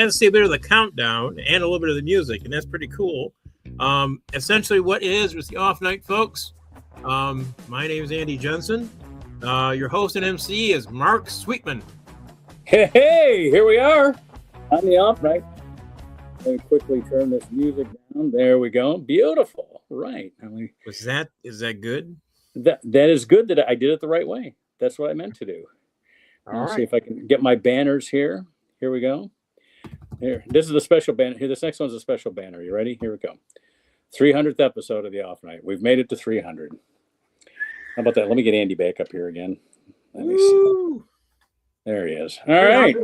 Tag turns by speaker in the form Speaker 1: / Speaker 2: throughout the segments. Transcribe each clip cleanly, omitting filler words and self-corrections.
Speaker 1: to see a bit of the countdown and a little bit of the music, and that's pretty cool. Essentially, what it is with the off night, folks. My name is Andy Jensen. Your host and MC is Mark Sweetman.
Speaker 2: Hey, here we are on the off night. Let me quickly turn this music down. There we go. Beautiful. Right.
Speaker 1: Is that good?
Speaker 2: That is good that I did it the right way. That's what I meant to do. Let's see if I can get my banners here. Here we go. Here, this is a special banner. Here, this next one's a special banner. You ready? Here we go. 300th episode of the off night. We've made it to 300. How about that? Let me get Andy back up here again. Let me see. There he is. All right.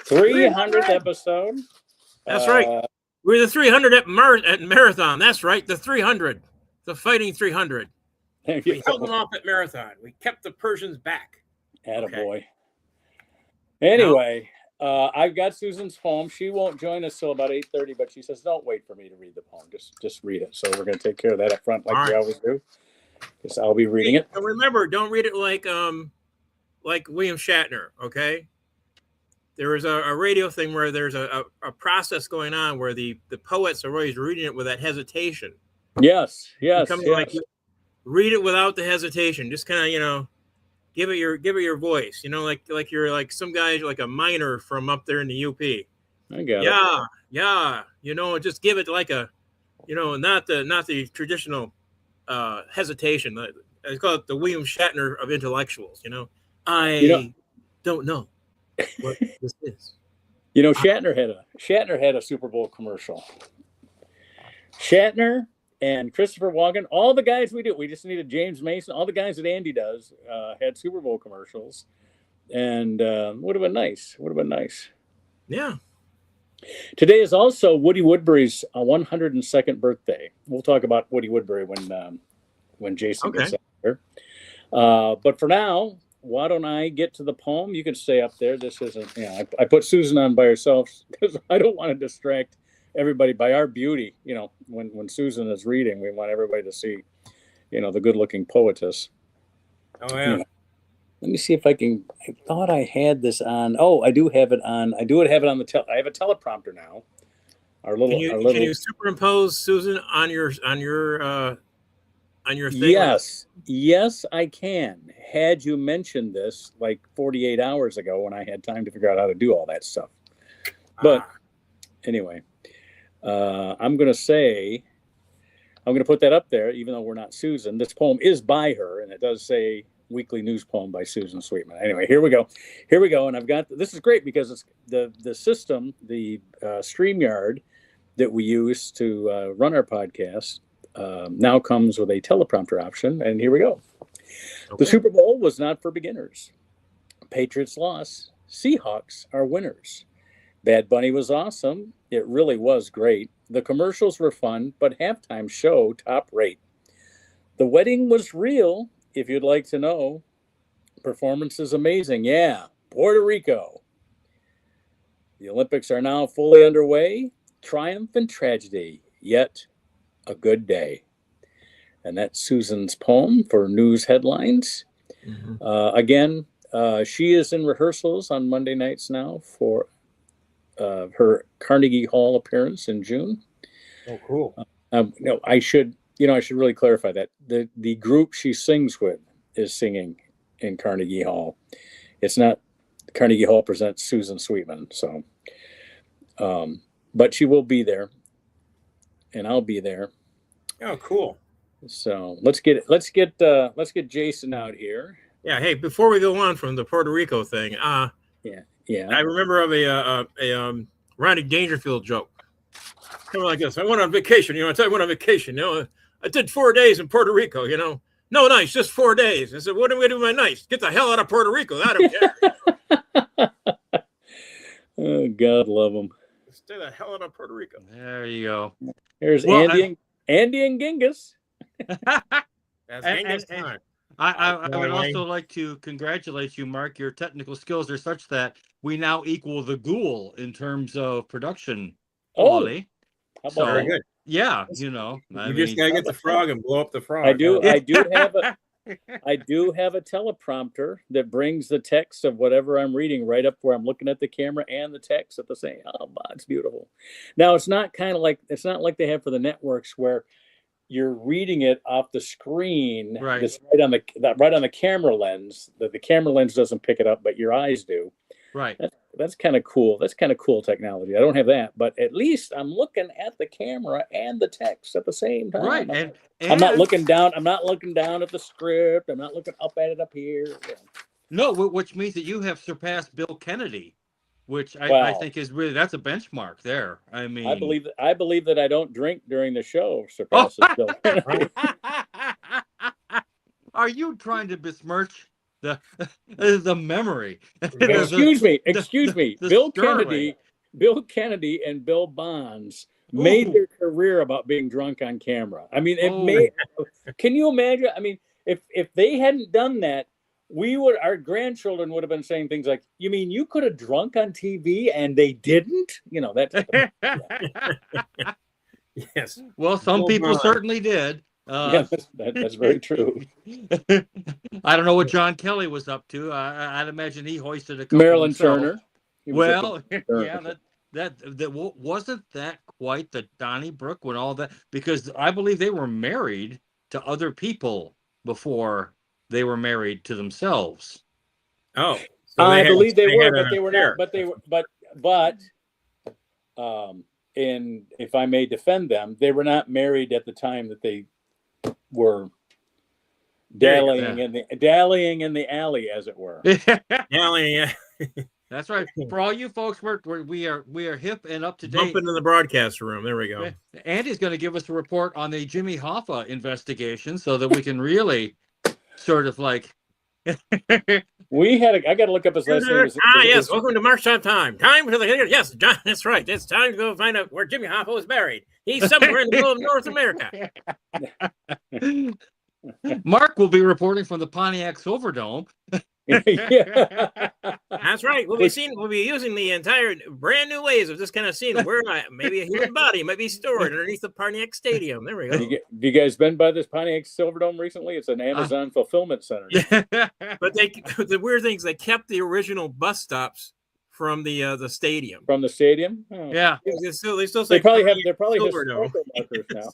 Speaker 2: 300th episode.
Speaker 1: That's right. We're the 300 at Marathon. That's right. The 300. The Fighting 300. We held them off at Marathon. We kept the Persians back.
Speaker 2: Attaboy. Okay. Anyway, I've got Susan's poem. She won't join us till about 8:30, but she says, don't wait for me to read the poem. Just read it. So we're going to take care of that up front like we always do. Because I'll be reading it.
Speaker 1: Remember, don't read it like William Shatner, okay? There is a radio thing where there's a process going on where the poets are always reading it with that hesitation.
Speaker 2: Yes.
Speaker 1: Like, read it without the hesitation. Just kind of, give it your voice. Like you're like some guy like a miner from up there in the UP.
Speaker 2: I got it.
Speaker 1: Yeah. Just give it like a, not the traditional hesitation. I call it the William Shatner of intellectuals. I don't know what this is.
Speaker 2: Shatner had a Super Bowl commercial. Shatner and Christopher Walken, all the guys we just needed James Mason, all the guys that Andy does had Super Bowl commercials, and would have been nice.
Speaker 1: Yeah.
Speaker 2: Today is also Woody Woodbury's 102nd birthday. We'll talk about Woody Woodbury when Jason gets up here. But for now, why don't I get to the poem? You can stay up there. This isn't, I put Susan on by herself because I don't want to distract everybody by our beauty. When Susan is reading, we want everybody to see, the good-looking poetess.
Speaker 1: Oh, yeah.
Speaker 2: Let me see if I can. I thought I had this on. Oh, I do have it on. I have it on I have a teleprompter now.
Speaker 1: Can you superimpose Susan on your thing?
Speaker 2: Yes, I can. Had you mentioned this like 48 hours ago when I had time to figure out how to do all that stuff. But anyway, I'm going to put that up there, even though we're not Susan. This poem is by her, and it does say weekly news poem by Susan Sweetman. Anyway, here we go. And I've got, this is great because it's the system, the StreamYard that we use to run our podcast now comes with a teleprompter option. And here we go. Okay. The Super Bowl was not for beginners. Patriots lost. Seahawks are winners. Bad Bunny was awesome. It really was great. The commercials were fun, but halftime show top rate. The wedding was real, if you'd like to know. Performance is amazing. Yeah, Puerto Rico. The Olympics are now fully underway. Triumph and tragedy, yet a good day. And that's Susan's poem for news headlines. Mm-hmm. Again, she is in rehearsals on Monday nights now for her Carnegie Hall appearance in June.
Speaker 1: Oh, cool.
Speaker 2: I should really clarify that the group she sings with is singing in Carnegie Hall. It's not Carnegie Hall presents Susan Sweetman. So, but she will be there, and I'll be there.
Speaker 1: Oh, cool.
Speaker 2: So let's get Jason out here.
Speaker 1: Yeah. Hey, before we go on from the Puerto Rico thing,
Speaker 2: yeah.
Speaker 1: I remember of a Ronnie Dangerfield joke. Kind of like this. I went on vacation. I went on vacation. I did 4 days in Puerto Rico. No nights, just 4 days. I said, what am I doing with my nights? Get the hell out of Puerto Rico. I don't care.
Speaker 2: Oh, God love them.
Speaker 1: Stay the hell out of Puerto Rico.
Speaker 3: There you go.
Speaker 2: Here's Andy and Genghis.
Speaker 1: That's Genghis time.
Speaker 3: I would also like to congratulate you, Mark. Your technical skills are such that we now equal the Ghoul in terms of production quality.
Speaker 2: How about
Speaker 1: very good.
Speaker 3: Yeah,
Speaker 1: you just gotta get the frog and blow up the frog.
Speaker 2: I do have I do have a teleprompter that brings the text of whatever I'm reading right up where I'm looking at the camera and the text at the same. Oh, it's beautiful. Now it's not like they have for the networks where you're reading it off the screen.
Speaker 3: Right.
Speaker 2: That's right on the camera lens. That the camera lens doesn't pick it up, but your eyes do.
Speaker 3: Right.
Speaker 2: That's kind of cool. That's kind of cool technology. I don't have that, but at least I'm looking at the camera and the text at the same time.
Speaker 3: Right.
Speaker 2: I'm
Speaker 3: And
Speaker 2: not looking down. I'm not looking down at the script. I'm not looking up at it up here. Yeah.
Speaker 3: No, which means that you have surpassed Bill Kennedy, which I think is really, that's a benchmark there. I mean,
Speaker 2: I believe that I don't drink during the show surpasses Bill Kennedy.
Speaker 3: Are you trying to besmirch the memory?
Speaker 2: Excuse me.
Speaker 3: Bill
Speaker 2: Kennedy and Bill Bonds made their career about being drunk on camera. I mean, can you imagine? I mean, if they hadn't done that, our grandchildren would have been saying things like, "You mean you could have drunk on TV and they didn't?" You know, that's
Speaker 1: Yes.
Speaker 3: Well, some people certainly did.
Speaker 2: Yeah, that's very true.
Speaker 3: I don't know what John Kelly was up to. I'd imagine he hoisted a couple
Speaker 2: Marilyn
Speaker 3: himself.
Speaker 2: Turner.
Speaker 3: Well, yeah, that wasn't that quite the Donnybrook when all that, because I believe they were married to other people before they were married to themselves.
Speaker 1: Oh,
Speaker 2: so I believe they were, but they were not. But and if I may defend them, they were not married at the time that they were dallying in the alley, as it were.
Speaker 1: Dallying.
Speaker 3: That's right. For all you folks, we are hip and up to date.
Speaker 1: Bump into the broadcast room. There we go.
Speaker 3: Andy's going to give us a report on the Jimmy Hoffa investigation, so that we can really sort of like.
Speaker 2: I got to look up his last name.
Speaker 1: Yes. Welcome to March Time. Time for the yes, John. That's right. It's time to go find out where Jimmy Hoffa was buried. He's somewhere in the middle of North America.
Speaker 3: Mark will be reporting from the Pontiac Silverdome.
Speaker 2: Yeah.
Speaker 1: That's right. We'll be using the entire brand new ways of just kind of seeing where maybe a human body might be stored underneath the Pontiac Stadium. There we go.
Speaker 2: Have you guys been by this Pontiac Silverdome recently? It's an Amazon fulfillment center.
Speaker 1: But the weird thing is they kept the original bus stops from the stadium.
Speaker 2: From the stadium? Oh.
Speaker 3: Yeah.
Speaker 1: They still say
Speaker 2: they're probably historical markers now.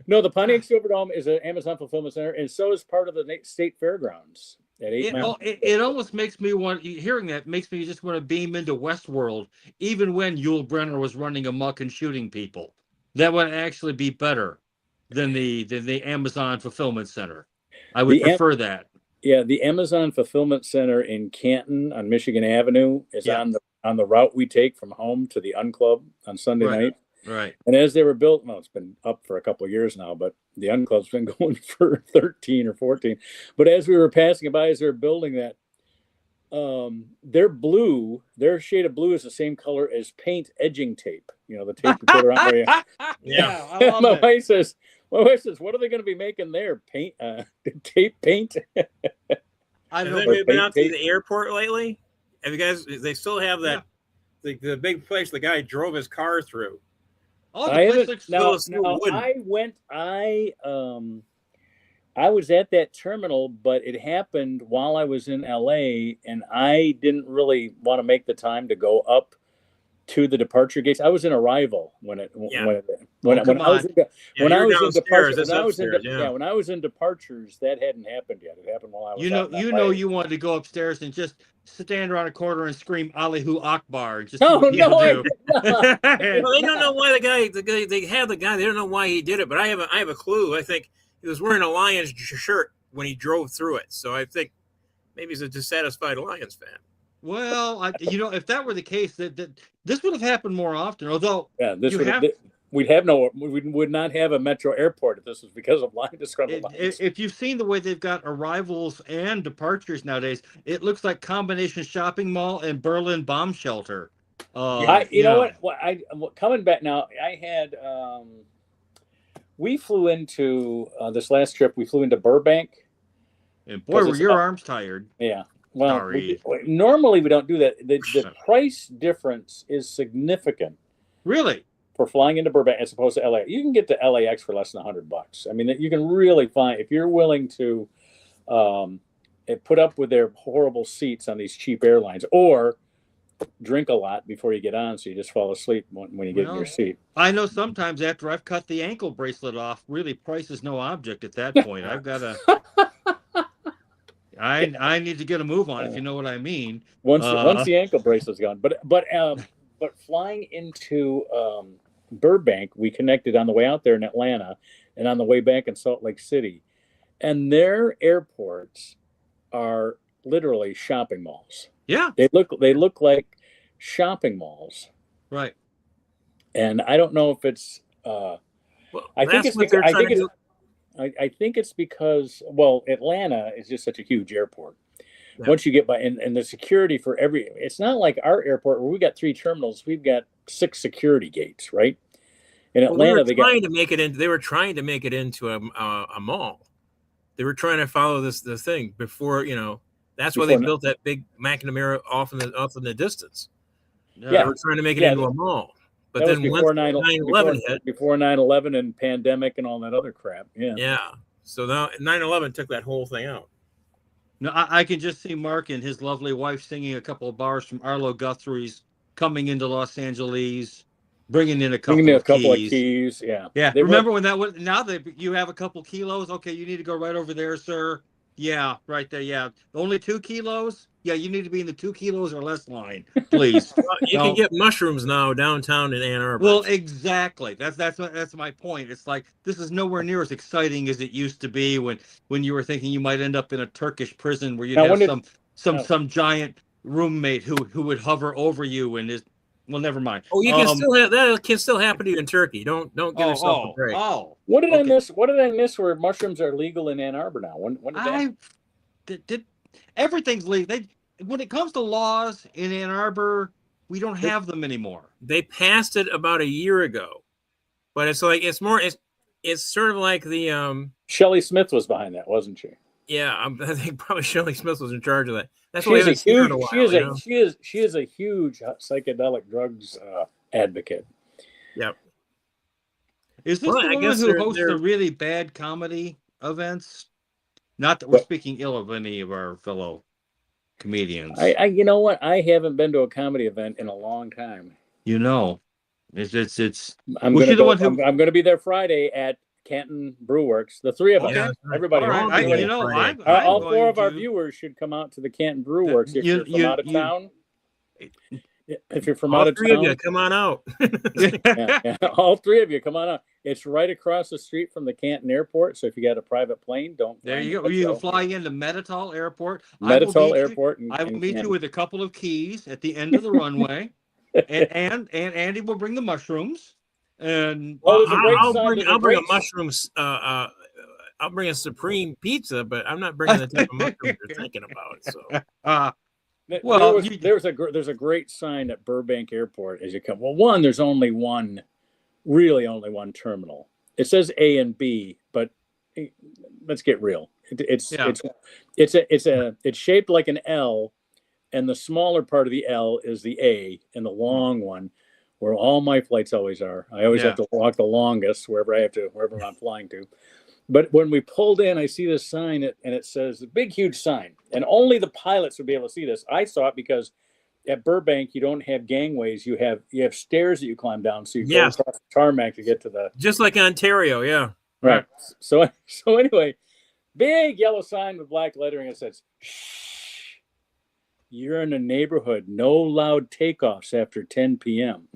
Speaker 2: No, the Pontiac Silverdome is an Amazon fulfillment center, and so is part of the state fairgrounds.
Speaker 3: It almost makes me hearing that makes me just want to beam into Westworld, even when Yul Brynner was running amok and shooting people. That would actually be better than the Amazon Fulfillment Center. I would prefer that.
Speaker 2: Yeah, the Amazon Fulfillment Center in Canton on Michigan Avenue is on the route we take from home to the Unclub on Sunday night.
Speaker 3: Right.
Speaker 2: And as they were built, it's been up for a couple of years now, but the Unclub's been going for 13 or 14. But as we were passing by, as they were building that, their shade of blue is the same color as paint edging tape. You know, the tape you put around where you...
Speaker 3: Yeah. I love
Speaker 2: my wife says, what are they going to be making there? Paint, tape paint?
Speaker 1: I don't know. Have you been out to the airport lately? Have you guys, they still have that, the big place the guy drove his car through.
Speaker 3: Oh,
Speaker 2: I was at that terminal, but it happened while I was in LA, and I didn't really want to make the time to go up to the departure gates. I was in arrival when I was in departures. That hadn't happened yet. It happened while I was.
Speaker 3: You wanted to go upstairs and just stand around a corner and scream Allahu Akbar. Just
Speaker 2: well, they
Speaker 1: don't know why they have the guy. They don't know why he did it, but I have a clue. I think he was wearing a Lions shirt when he drove through it. So I think maybe he's a dissatisfied Lions fan.
Speaker 3: Well, if that were the case, that this would have happened more often. Although,
Speaker 2: we would not have a metro airport if this was because of line disgruntled lines.
Speaker 3: If you've seen the way they've got arrivals and departures nowadays, it looks like combination shopping mall and Berlin bomb shelter.
Speaker 2: Coming back now, I had we flew into this last trip. We flew into Burbank,
Speaker 3: and boy, were your arms tired.
Speaker 2: Yeah. Well, normally we don't do that. The price difference is significant.
Speaker 3: Really?
Speaker 2: for flying into Burbank as opposed to LA. You can get to LAX for less than $100. I mean, you can really find if you're willing to put up with their horrible seats on these cheap airlines, or drink a lot before you get on, so you just fall asleep when you get in your seat.
Speaker 3: I know sometimes after I've cut the ankle bracelet off, really price is no object at that point. I've got to. I need to get a move on, if you know what I mean.
Speaker 2: Once the ankle bracelet's gone, but flying into Burbank, we connected on the way out there in Atlanta, and on the way back in Salt Lake City, and their airports are literally shopping malls.
Speaker 3: Yeah,
Speaker 2: they look like shopping malls,
Speaker 3: right?
Speaker 2: And I don't know if it's. I think it's because Atlanta is just such a huge airport. Yeah. Once you get by, and the security for it's not like our airport where we got 3 terminals. We've got 6 security gates, right? In Atlanta,
Speaker 1: they were trying to make it into a mall. They were trying to follow the thing before, that's why they built that big McNamara off in the distance.
Speaker 2: Yeah.
Speaker 1: They were trying to make it into a mall. But then
Speaker 2: before
Speaker 1: once 9/11 hit.
Speaker 2: Before 9/11 and pandemic and all that other crap. Yeah.
Speaker 1: Yeah. So now 9/11 took that whole thing out.
Speaker 3: No, I can just see Mark and his lovely wife singing a couple of bars from Arlo Guthrie's, coming into Los Angeles, bringing in a couple of keys.
Speaker 2: Yeah.
Speaker 3: Yeah. Remember when that was, now that you have a couple kilos, okay, you need to go right over there, sir. Yeah, right there. Yeah. Only 2 kilos? Yeah, you need to be in the 2 kilos or less line, please.
Speaker 1: You can get mushrooms now downtown in Ann Arbor.
Speaker 3: Well, exactly. That's my point. It's like this is nowhere near as exciting as it used to be when you were thinking you might end up in a Turkish prison where you'd have some giant roommate who would hover over you and is. Well, never mind.
Speaker 1: Oh, you can still have that. Can still happen to you in Turkey. Don't give yourself a break.
Speaker 2: What did I miss? What did I miss? Where mushrooms are legal in Ann Arbor now? When did that?
Speaker 3: Everything's legal. When it comes to laws in Ann Arbor, we don't have them anymore.
Speaker 1: They passed it about a year ago, but it's sort of like the
Speaker 2: Shelley Smith was behind that, wasn't she?
Speaker 1: Yeah, I think probably Shelley Smith was in charge of that. That's
Speaker 2: she is a huge psychedelic drugs advocate.
Speaker 1: Yep.
Speaker 3: Is this the woman who hosts the really bad comedy events? Not that we're speaking ill of any of our fellow comedians.
Speaker 2: You know what? I haven't been to a comedy event in a long time.
Speaker 3: It's.
Speaker 2: I'm going to be there Friday at Canton Brew Works. The 3 of us, everybody. All 4 of our viewers should come out to the Canton Brew Works. If you're from out of town, if you're from out of town,
Speaker 1: all 3 of you come on out.
Speaker 2: All 3 of you come on out. It's right across the street from the Canton Airport. So if you got a private plane,
Speaker 3: there you go. You can fly into Meditol Airport.
Speaker 2: I
Speaker 3: will meet you with a couple of keys at the end of the runway, and Andy will bring the mushrooms. And
Speaker 1: I'll bring a mushrooms. I'll bring a supreme pizza, but I'm not bringing the type of mushrooms you're thinking about. So,
Speaker 2: there's a great sign at Burbank Airport as you come. Well, there's only one terminal. It says A and B, but let's get real. It's shaped like an L, and the smaller part of the L is the A, and the long one, where all my flights always are. I always have to walk the longest wherever I'm flying to. But when we pulled in, I see this sign, and it says, a big, huge sign, and only the pilots would be able to see this. I saw it because at Burbank, you don't have gangways. You have stairs that you climb down, so you go across the tarmac to get to the.
Speaker 1: Just like Ontario, yeah.
Speaker 2: Right. So anyway, big yellow sign with black lettering. It says, "Shh, you're in a neighborhood. No loud takeoffs after 10 p.m."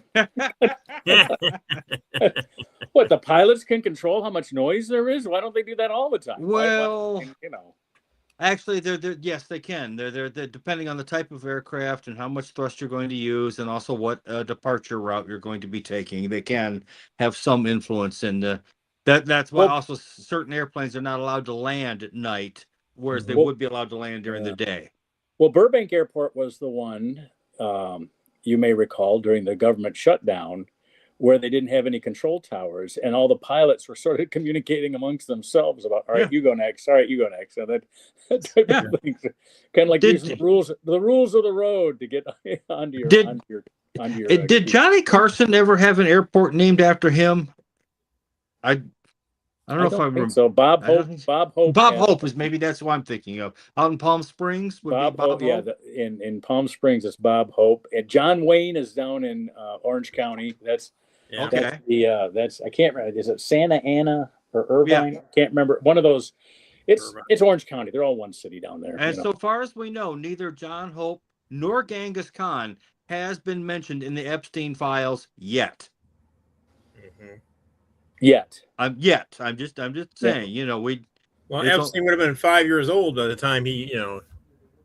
Speaker 2: What, the pilots can control how much noise there is? Why don't they do that all the time?
Speaker 3: Well, actually, yes, they can. They're depending on the type of aircraft and how much thrust you're going to use, and also what departure route you're going to be taking. They can have some influence in the. That's why also certain airplanes are not allowed to land at night, whereas they would be allowed to land during the day.
Speaker 2: Well, Burbank Airport was the one you may recall during the government shutdown, where they didn't have any control towers, and all the pilots were sort of communicating amongst themselves about, all right, you go next, all right, you go next. So that type of thing. Kind of like using the rules of the road to get onto your. onto your.
Speaker 3: Did Johnny Carson ever have an airport named after him? I don't know if I
Speaker 2: think
Speaker 3: remember.
Speaker 2: so. Bob
Speaker 3: I don't
Speaker 2: Hope.
Speaker 3: think-
Speaker 2: Bob Hope.
Speaker 3: Bob
Speaker 2: had-
Speaker 3: Hope is maybe that's what I'm thinking of. Out in Palm Springs would be
Speaker 2: Bob
Speaker 3: Bob
Speaker 2: Hope. Yeah,
Speaker 3: Hope.
Speaker 2: in Palm Springs, it's Bob Hope, and John Wayne is down in Orange County. That's
Speaker 1: Yeah.
Speaker 3: Okay.
Speaker 2: that's the that's I can't remember. Is it Santa Ana or Irvine?
Speaker 3: Yeah.
Speaker 2: Can't remember. One of those.
Speaker 1: Irvine.
Speaker 2: It's Orange County. They're all one city down there.
Speaker 3: And
Speaker 2: you know.
Speaker 3: so far as we know, neither John Hope nor Genghis Khan has been mentioned in the Epstein files yet.
Speaker 1: Mhm.
Speaker 2: Yet.
Speaker 3: I'm just saying, you know,
Speaker 1: Well,
Speaker 3: It's
Speaker 1: Epstein would have been 5 years old by the time he, you know.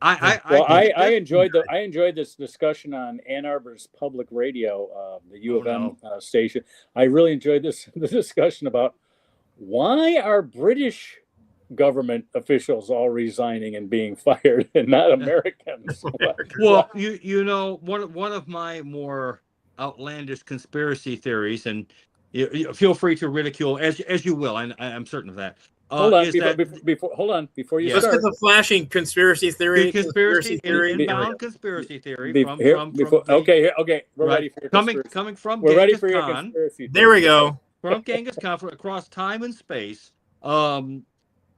Speaker 2: I enjoyed this discussion on Ann Arbor's public radio, the U of M station. I really enjoyed the discussion about why are British government officials all resigning and being fired and not Americans.
Speaker 3: Well, you know, one of my more outlandish conspiracy theories, and you feel free to ridicule as you will, and I'm certain of that.
Speaker 2: Hold on,
Speaker 3: is
Speaker 2: before you
Speaker 1: Let's
Speaker 2: start.
Speaker 1: get the flashing conspiracy theory.
Speaker 3: Conspiracy theory
Speaker 2: Okay. We're ready for your
Speaker 3: coming from
Speaker 2: We're ready
Speaker 3: Genghis
Speaker 2: for your
Speaker 3: Khan.
Speaker 2: conspiracy.
Speaker 1: There we go.
Speaker 3: From Genghis Khan across time and space,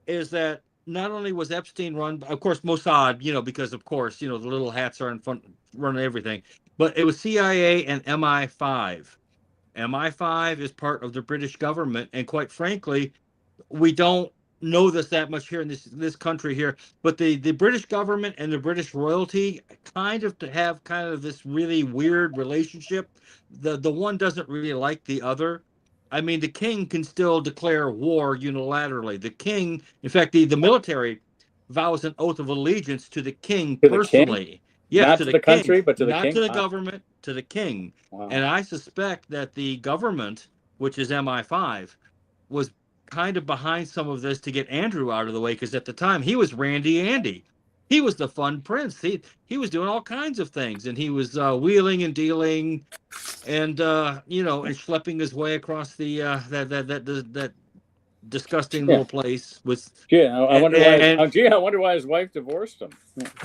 Speaker 3: is that not only was Epstein run, of course, Mossad, you know, because of course, you know, the little hats are in front running everything, but it was CIA and MI5. MI5 is part of the British government, and quite frankly, we don't know this that much here in this country here, but the British government and the British royalty kind of have kind of this really weird relationship. The one doesn't really like the other. I mean, the king can still declare war unilaterally. The king, in fact, the military vows an oath of allegiance to the king personally. Yes,
Speaker 2: not to the country, but to the king.
Speaker 3: Not to the government, to the king.
Speaker 2: Wow.
Speaker 3: And I suspect that the government, which is MI5, was kind of behind some of this to get Andrew out of the way, because at the time he was Randy Andy. He was the fun prince. He was doing all kinds of things, and he was wheeling and dealing, and you know, and schlepping his way across the that disgusting little place with.
Speaker 2: I wonder why his wife divorced him.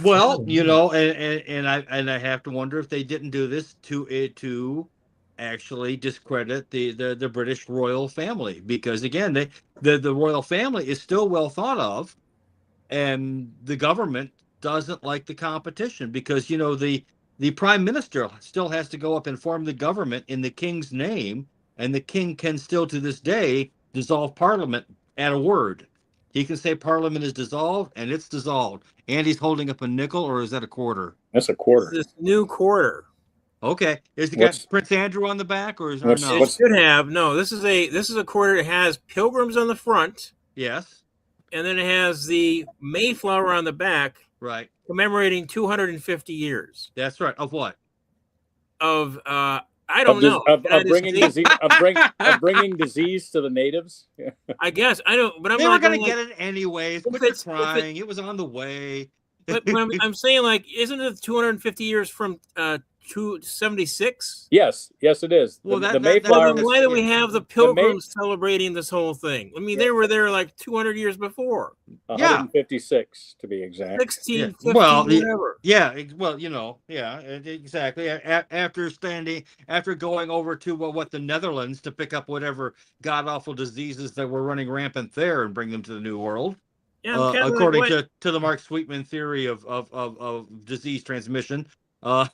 Speaker 3: Well, you know, and I have to wonder if they didn't do this to actually discredit the British royal family, because again, the royal family is still well thought of, and the government doesn't like the competition, because, you know, the prime minister still has to go up and form the government in the king's name, and the king can still to this day dissolve parliament at a word. He can say parliament is dissolved, and it's dissolved. And he's holding up a nickel, or is that a quarter?
Speaker 2: That's a quarter.
Speaker 1: This new quarter.
Speaker 3: Okay, is the guy Prince Andrew on the back, or is there no?
Speaker 1: It should have no. This is a quarter that has pilgrims on the front.
Speaker 3: Yes,
Speaker 1: and then it has the Mayflower on the back,
Speaker 3: right,
Speaker 1: commemorating 250 years.
Speaker 3: That's right. Of what?
Speaker 1: Of I don't know.
Speaker 2: Of bringing disease, of bringing disease to the natives.
Speaker 1: I guess I don't. But I'm
Speaker 3: they
Speaker 1: not
Speaker 3: were going to get it anyways. Quit crying. It was on the way.
Speaker 1: But I'm saying, like, isn't it 250 years from 276?
Speaker 2: Yes, it is.
Speaker 3: Well,
Speaker 2: the Mayflower.
Speaker 1: Why do we have the pilgrims celebrating this whole thing? I mean, they were there like 200 years before.
Speaker 2: 156 to be exact.
Speaker 1: 16, 15,
Speaker 3: whatever. Well, you know, exactly. After going over to what the Netherlands to pick up whatever god awful diseases that were running rampant there and bring them to the New World.
Speaker 1: Yeah,
Speaker 3: according to the Mark Sweetman theory of disease transmission.
Speaker 1: And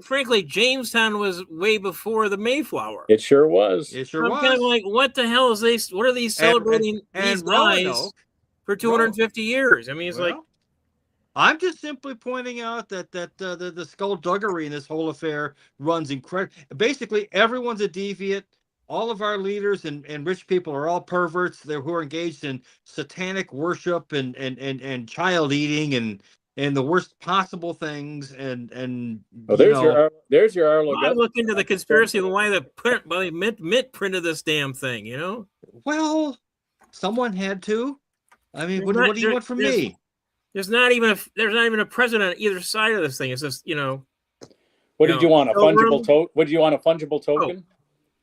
Speaker 1: frankly, Jamestown was way before the Mayflower.
Speaker 2: It sure was.
Speaker 3: I'm
Speaker 1: kind of like, what the hell is what are these celebrating these guys for 250 years? I mean, it's like,
Speaker 3: I'm just simply pointing out that the skullduggery in this whole affair runs incredible. Basically, everyone's a deviant. All of our leaders and rich people are all perverts. Who are engaged in satanic worship and child eating and the worst possible things.
Speaker 2: There's your Arlo.
Speaker 1: I look into the conspiracy of why the Mint printed this damn thing. You know.
Speaker 3: Well, someone had to. I mean, what do you want from me?
Speaker 1: There's not even a president on either side of this thing. It's just, you know.
Speaker 2: What did you want? A fungible token? What do you want? A fungible token?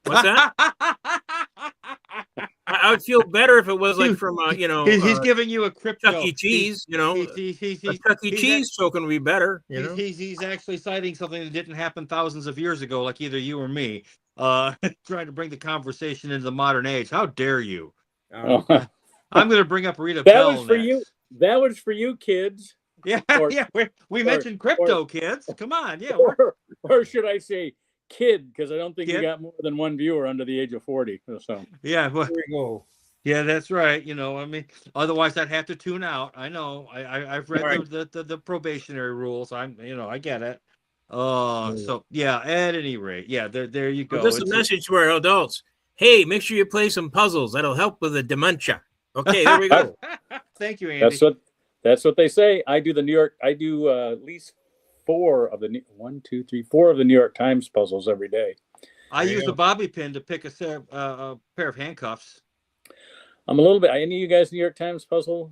Speaker 1: What's that? I would feel better if it was like from
Speaker 3: he's giving you a crypto.
Speaker 1: Chuck E. Cheese. A Chuck E.
Speaker 3: he's
Speaker 1: Cheese token would be better.
Speaker 3: He's actually citing something that didn't happen thousands of years ago, like either you or me. Trying to bring the conversation into the modern age. How dare you? I'm going to bring up Rita Bell.
Speaker 2: That was for you. That was for you, kids.
Speaker 3: Yeah, we mentioned crypto, kids. Come on, yeah.
Speaker 2: Or should I say, kid? Because I don't think you got more than one viewer under the age of 40. So
Speaker 3: yeah, well,
Speaker 1: there we go.
Speaker 3: Yeah, that's right. I mean, otherwise I'd have to tune out. I know. I've read the probationary rules. I get it. So yeah. At any rate, yeah. There you go.
Speaker 1: Well, this is a message to our adults. Hey, make sure you play some puzzles. That'll help with the dementia. Okay, there we go.
Speaker 3: Thank you, Andy.
Speaker 2: That's what they say. I do at least four of the New York Times puzzles every day.
Speaker 3: I use a bobby pin to pick a pair of handcuffs.
Speaker 2: I'm a little bit. Any of you guys New York Times puzzle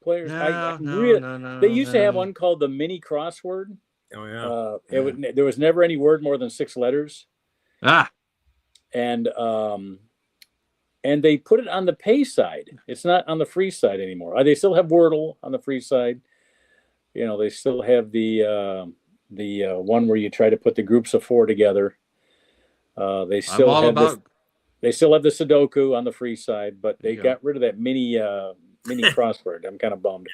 Speaker 2: players?
Speaker 3: No.
Speaker 2: They used to have one called the mini crossword.
Speaker 1: Oh yeah.
Speaker 2: There was never any word more than 6 letters. And they put it on the pay side. It's not on the free side anymore. They still have Wordle on the free side. They still have the one where you try to put the groups of 4 together. They still have the Sudoku on the free side, but they got rid of that mini crossword. I'm kind of bummed.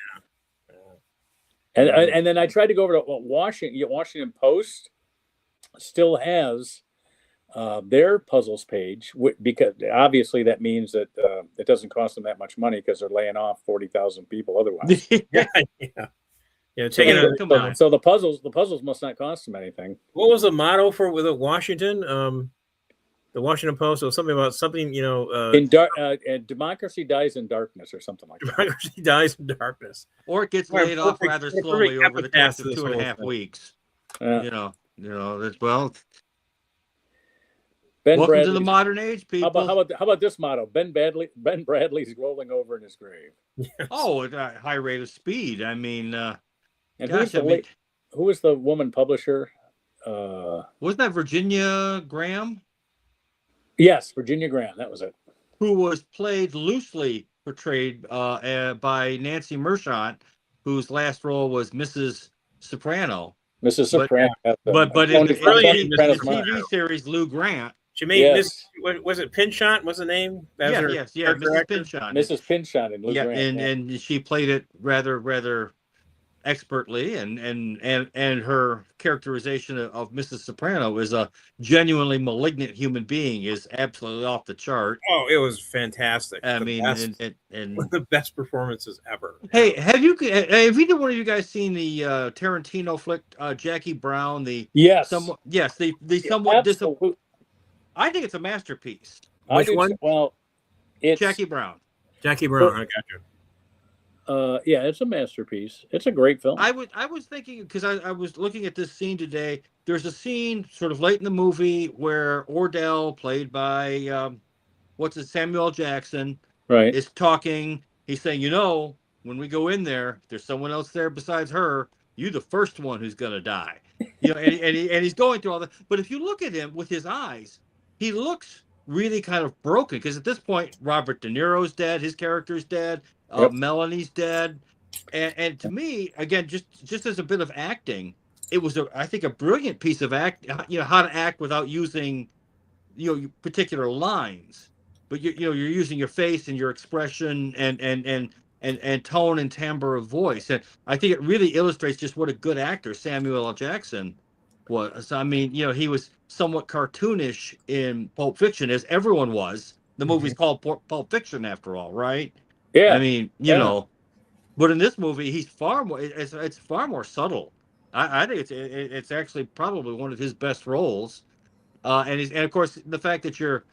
Speaker 2: And then I tried to go over to Washington Post still has their puzzles page, because obviously that means that it doesn't cost them that much money because they're laying off 40,000 people otherwise.
Speaker 3: Come on.
Speaker 2: So the puzzles must not cost them anything.
Speaker 1: What was the motto for with Washington? The Washington Post was something about
Speaker 2: democracy dies in darkness or something like that.
Speaker 1: Democracy dies in darkness,
Speaker 3: or it gets laid off rather slowly over the course of 2.5 weeks. Well. Welcome to the modern age, people.
Speaker 2: How about this motto? Ben Bradley's rolling over in his grave.
Speaker 1: Yes.
Speaker 3: Oh, at a high rate of speed. I mean,
Speaker 2: who was the woman publisher?
Speaker 3: Wasn't that Virginia Graham?
Speaker 2: Yes, Virginia Graham. That was it.
Speaker 3: Who was loosely portrayed by Nancy Merchant, whose last role was Mrs. Soprano.
Speaker 2: Mrs. Soprano.
Speaker 3: But in the TV series, Lou Grant.
Speaker 1: She made was it Pinchot? What's the name?
Speaker 3: Mrs. Pinchot.
Speaker 2: Mrs. Pinchot and Lou Grant.
Speaker 3: And she played it rather expertly, and her characterization of Mrs. Soprano is a genuinely malignant human being is absolutely off the chart.
Speaker 1: Oh, it was fantastic.
Speaker 3: I mean,
Speaker 1: one of the best performances ever.
Speaker 3: Hey, have either one of you guys seen the Tarantino flick Jackie Brown?
Speaker 2: Yes.
Speaker 3: Somewhat disappointing. I think it's a masterpiece.
Speaker 1: Which one?
Speaker 2: Well, it's
Speaker 3: Jackie Brown.
Speaker 1: Jackie Brown. I got you.
Speaker 2: Yeah, it's a masterpiece. It's a great film.
Speaker 3: I was thinking, because I was looking at this scene today. There's a scene sort of late in the movie where Ordell, played by Samuel L. Jackson,
Speaker 2: right,
Speaker 3: is talking. He's saying, when we go in there, there's someone else there besides her. You the first one who's gonna die. And he's going through all that. But if you look at him with his eyes, he looks really kind of broken, because at this point Robert De Niro's dead, his character's dead. Melanie's dead, and to me, again, just as a bit of acting, it was I think a brilliant piece of act. How to act without using, particular lines, but you're using your face and your expression and tone and timbre of voice, and I think it really illustrates just what a good actor Samuel L. Jackson was. I mean, he was somewhat cartoonish in Pulp Fiction, as everyone was. The movie's called Pulp Fiction, after all, right?
Speaker 2: Yeah,
Speaker 3: I mean, but in this movie, he's far more. It's far more subtle. I think it's actually probably one of his best roles, and of course the fact that you're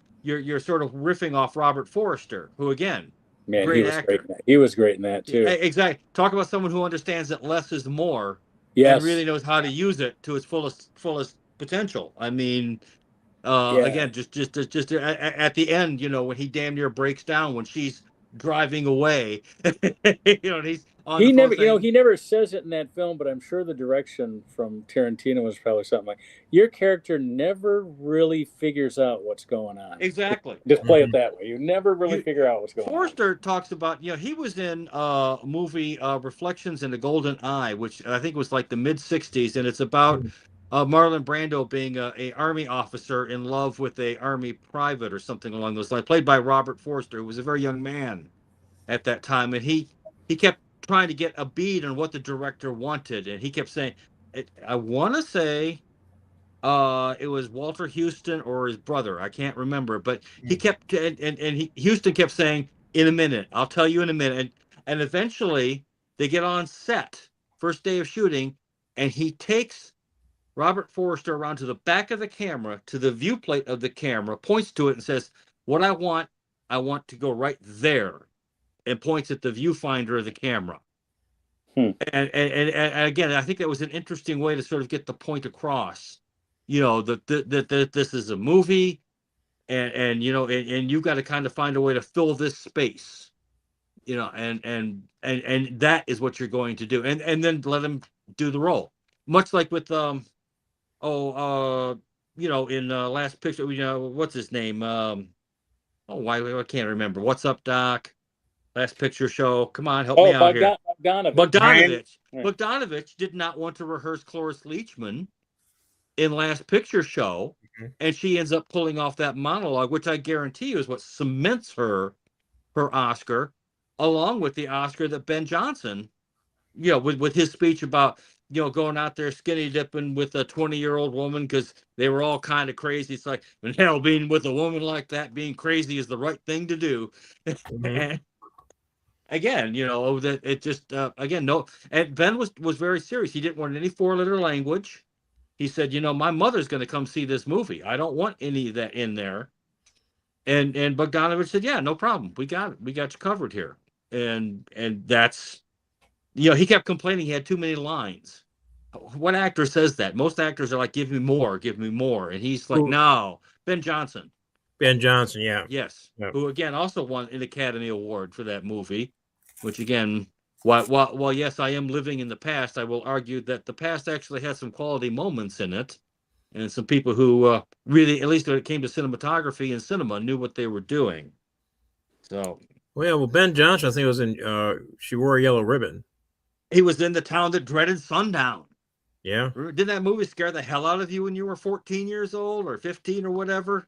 Speaker 3: sort of riffing off Robert Forster, who again, great actor.
Speaker 2: He was great in that too.
Speaker 3: Exactly. Talk about someone who understands that less is more.
Speaker 2: Yes.
Speaker 3: And really knows how to use it to its fullest potential. I mean, again, just at the end, when he damn near breaks down when she's driving away, and he's on
Speaker 2: He
Speaker 3: the phone
Speaker 2: never,
Speaker 3: saying,
Speaker 2: he never says it in that film, but I'm sure the direction from Tarantino was probably something like, your character never really figures out what's going on.
Speaker 3: exactly.
Speaker 2: Just play it that way. You never really
Speaker 3: You,
Speaker 2: figure out what's going on.
Speaker 3: Forster talks about, he was in a movie, Reflections in the Golden Eye, which I think was like the mid '60s, and it's about Marlon Brando being a army officer in love with a army private or something along those lines, played by Robert Forster, who was a very young man at that time, and he kept trying to get a bead on what the director wanted, and he kept saying, I want to say it was Walter Houston or his brother, I can't remember, but he kept Houston kept saying, in a minute, I'll tell you in a minute, and eventually they get on set, first day of shooting, and he takes Robert Forster around to the back of the camera, to the viewplate of the camera, points to it and says, what I want to go right there, and points at the viewfinder of the camera. And again, I think that was an interesting way to sort of get the point across, that this is a movie, and you've got to kind of find a way to fill this space, and that is what you're going to do, and then let him do the role, much like with in Last Picture, what's his name, why I can't remember. What's Up, Doc? Last Picture Show. Come on, help me out here. Bogdanovich. Bogdanovich did not want to rehearse Cloris Leachman in Last Picture Show, and she ends up pulling off that monologue, which I guarantee you is what cements her Oscar, along with the Oscar that Ben Johnson, with his speech about going out there skinny dipping with a 20-year-old woman because they were all kind of crazy. It's like, hell, being with a woman like that, being crazy is the right thing to do. And again, that it just no. And Ben was very serious. He didn't want any four-letter language. He said, my mother's going to come see this movie. I don't want any of that in there. And Bogdanovich said, yeah, no problem. We got it. We got you covered here. And that's, he kept complaining he had too many lines. What actor says that? Most actors are like, give me more. And he's like, no, Ben Johnson.
Speaker 1: Ben Johnson, yeah.
Speaker 3: Yes.
Speaker 1: Yep.
Speaker 3: Who, again, also won an Academy Award for that movie, which, again, while yes, I am living in the past, I will argue that the past actually has some quality moments in it, and some people who really, at least when it came to cinematography and cinema, knew what they were doing. So.
Speaker 1: Well, Ben Johnson, I think, was in She Wore a Yellow Ribbon. He
Speaker 3: was in The Town That Dreaded Sundown.
Speaker 1: Yeah.
Speaker 3: Didn't that movie scare the hell out of you when you were 14 years old or 15 or whatever?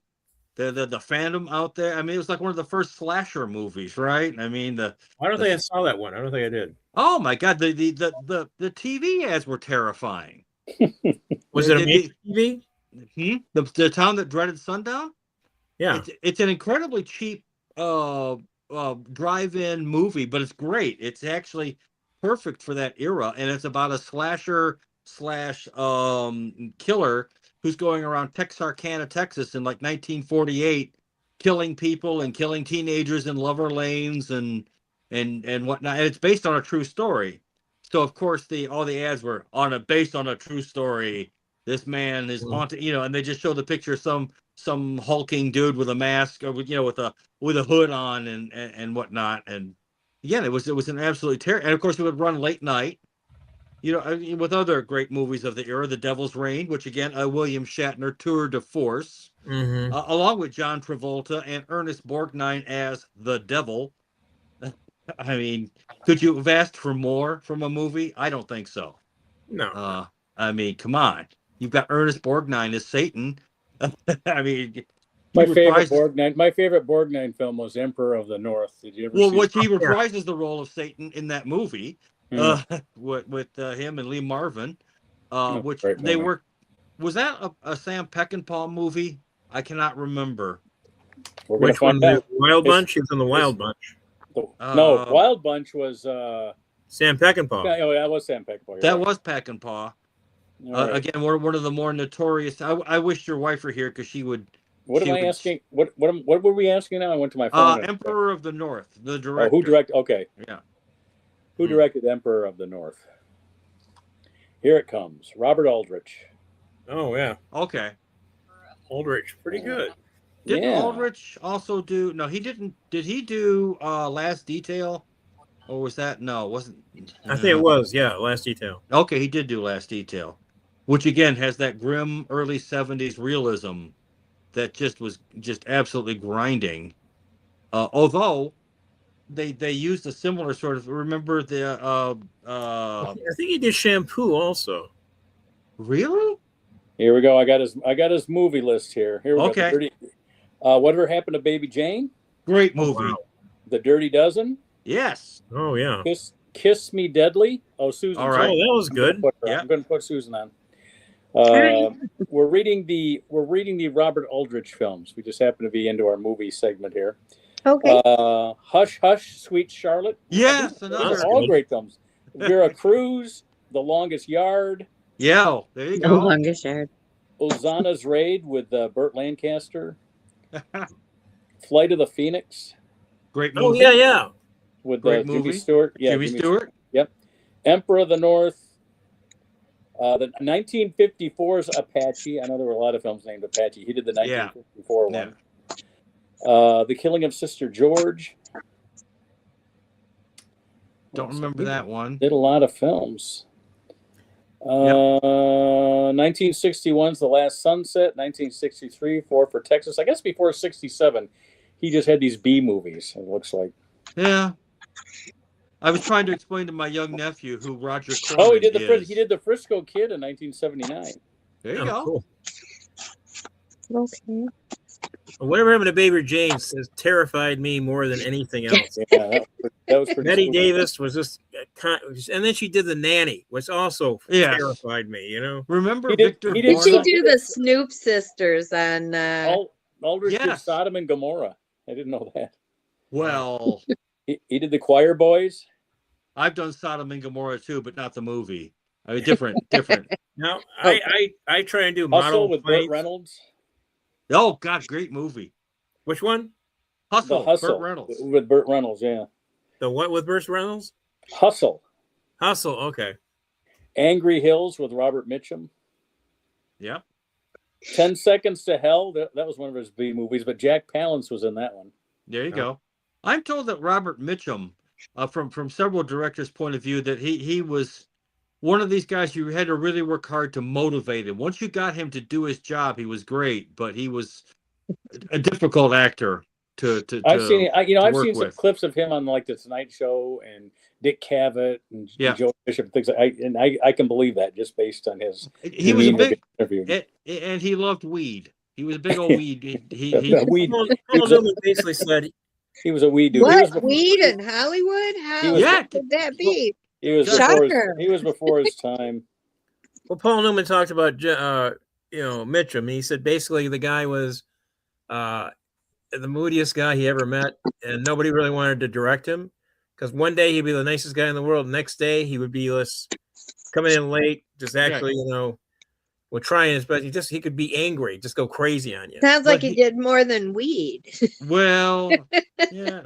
Speaker 3: The Phantom out there. I mean, it was like one of the first slasher movies, right? I mean, I
Speaker 1: don't think I saw that one. I don't think I did.
Speaker 3: Oh my God, the TV ads were terrifying.
Speaker 1: Was it a TV?
Speaker 3: The Town That Dreaded Sundown.
Speaker 1: Yeah,
Speaker 3: it's an incredibly cheap drive-in movie, but it's great. It's actually perfect for that era, and it's about a slasher / killer who's going around Texarkana, Texas in like 1948, killing people and killing teenagers in Lover Lanes and whatnot. And it's based on a true story. So of course all the ads were based on a true story. This man is haunted, and they just show the picture of some hulking dude with a mask or with a hood on and whatnot. And again, it was an absolutely terrible. And of course, it would run late night. With other great movies of the era, The Devil's Reign, which again, a William Shatner tour de force, along with John Travolta and Ernest Borgnine as the Devil. I mean, could you have asked for more from a movie? I don't think so.
Speaker 1: No.
Speaker 3: I mean, come on. You've got Ernest Borgnine as Satan. I mean,
Speaker 2: my favorite Borgnine film was Emperor of the North. Did you ever see
Speaker 3: which he reprises the role of Satan in that movie. With him and Lee Marvin, which they were. Was that a Sam Peckinpah movie? I cannot remember.
Speaker 1: Which one? The Wild Bunch? He was in the Wild Bunch.
Speaker 2: No, Wild Bunch was
Speaker 1: Sam Peckinpah.
Speaker 2: Oh, that was Sam Peckinpah.
Speaker 3: That was Peckinpah. Right. Again, one of the more notorious. I wish your wife were here because she would.
Speaker 2: What am I asking? What were we asking now? I went to my phone.
Speaker 3: Emperor of the North, the director.
Speaker 2: Who directed? Okay.
Speaker 3: Yeah.
Speaker 2: Who directed Emperor of the North? Here it comes. Robert Aldrich.
Speaker 1: Oh, yeah.
Speaker 3: Okay.
Speaker 1: Aldrich. Pretty good.
Speaker 3: Didn't Aldrich also do... No, he didn't. Did he do Last Detail? Or was that? No, it wasn't.
Speaker 1: I think it was. Yeah, Last Detail.
Speaker 3: Okay, he did do Last Detail, which again has that grim early 70s realism that just was just absolutely grinding. Although they used a similar sort of, remember the
Speaker 1: I think he did Shampoo also.
Speaker 3: really?
Speaker 2: Here we go. I got his movie list here. Here we go.
Speaker 3: Okay.
Speaker 2: The Dirty, Whatever Happened to Baby Jane?
Speaker 3: Great movie.
Speaker 1: Wow.
Speaker 2: The Dirty Dozen?
Speaker 3: Yes.
Speaker 1: Oh yeah.
Speaker 2: Kiss Me Deadly? Oh, Susan.
Speaker 3: All
Speaker 1: Oh,
Speaker 3: right.
Speaker 1: that was good.
Speaker 3: Yeah.
Speaker 2: I'm going to put Susan on. We're reading the Robert Aldrich films. We just happen to be into our movie segment here.
Speaker 4: Okay.
Speaker 2: Hush Hush, Sweet Charlotte.
Speaker 3: Yes,
Speaker 2: These
Speaker 3: another.
Speaker 2: are all great films. Vera Cruz, The Longest Yard,
Speaker 3: Yeah, there you
Speaker 4: No
Speaker 3: go.
Speaker 4: longer shared.
Speaker 2: Ozana's Raid with Burt Lancaster, Flight of the Phoenix
Speaker 3: Great
Speaker 1: Oh
Speaker 3: movie.
Speaker 1: yeah.
Speaker 2: with
Speaker 3: Great
Speaker 2: Jimmy
Speaker 3: movie.
Speaker 2: Stewart. Yeah,
Speaker 3: Jimmy Stewart.
Speaker 2: Yep. Emperor of the North. The 1954's Apache. I know there were a lot of films named Apache. He did the 1954
Speaker 3: Yeah.
Speaker 2: one. The Killing of Sister George.
Speaker 3: Don't remember that one.
Speaker 2: Did a lot of films. 1961's The Last Sunset. 1963, Four for Texas. I guess before 67, he just had these B movies. It looks like.
Speaker 3: Yeah. I was trying to explain to my young nephew who Roger Corman
Speaker 2: Oh, he did
Speaker 3: is.
Speaker 2: he did the Frisco Kid in 1979.
Speaker 3: There you
Speaker 1: Oh,
Speaker 3: go.
Speaker 1: cool.
Speaker 4: Okay.
Speaker 1: Whatever Happened to Baby Jane has terrified me more than anything else.
Speaker 2: Yeah, that was pretty.
Speaker 1: Betty
Speaker 2: spooky.
Speaker 1: Davis was just, and then she did The Nanny, which also
Speaker 3: Yes.
Speaker 1: terrified me. You know.
Speaker 3: Remember
Speaker 2: He did-
Speaker 3: Victor
Speaker 2: he did
Speaker 4: Did she
Speaker 3: Borna?
Speaker 4: do the Snoop sisters on?
Speaker 2: Aldrich did
Speaker 3: Yes.
Speaker 2: Sodom and Gomorrah. I didn't know that.
Speaker 3: Well,
Speaker 2: He did the Choir Boys.
Speaker 3: I've done Sodom and Gomorrah too, but not the movie. I mean, different.
Speaker 1: Now
Speaker 2: Oh.
Speaker 1: I try and do
Speaker 2: Hustle
Speaker 1: model
Speaker 2: with Burt
Speaker 1: planes.
Speaker 2: Reynolds.
Speaker 3: Oh God, great movie.
Speaker 1: Which one?
Speaker 3: Hustle,
Speaker 2: The Hustle
Speaker 3: Burt Reynolds.
Speaker 2: with Burt Reynolds. Yeah,
Speaker 1: The what with Burt Reynolds?
Speaker 2: Hustle.
Speaker 1: Hustle. Okay.
Speaker 2: Angry Hills with Robert Mitchum.
Speaker 3: Yep.
Speaker 2: 10 Seconds to Hell. That was one of his B movies, but Jack Palance was in that one.
Speaker 3: There you go. I'm told that Robert Mitchum, from several directors' point of view, that he was one of these guys you had to really work hard to motivate him. Once you got him to do his job, he was great, but he was a difficult actor to
Speaker 2: I've seen I've
Speaker 3: work
Speaker 2: seen some
Speaker 3: with.
Speaker 2: clips of him on like the Tonight Show and Dick Cavett and
Speaker 3: Yeah.
Speaker 2: Joe Bishop and things. I can believe that just based on his.
Speaker 3: He was a
Speaker 2: demeanor
Speaker 3: big,
Speaker 2: being interviewed.
Speaker 3: and he loved weed. He was a big old weed. He
Speaker 2: Weed.
Speaker 1: Paul Newman basically said
Speaker 2: He was a weed dude.
Speaker 4: What, weed in Hollywood? How
Speaker 2: was-
Speaker 3: Yeah.
Speaker 4: could that be?
Speaker 2: He was
Speaker 4: Shocker.
Speaker 2: he was before his time.
Speaker 1: Well, Paul Newman talked about Mitchum. He said basically the guy was the moodiest guy he ever met, and nobody really wanted to direct him because one day he'd be the nicest guy in the world. The next day he would be coming in late, just actually would try his best. He could be angry, just go crazy on you.
Speaker 4: Sounds like
Speaker 3: But
Speaker 4: he did more than weed.
Speaker 3: well, yeah.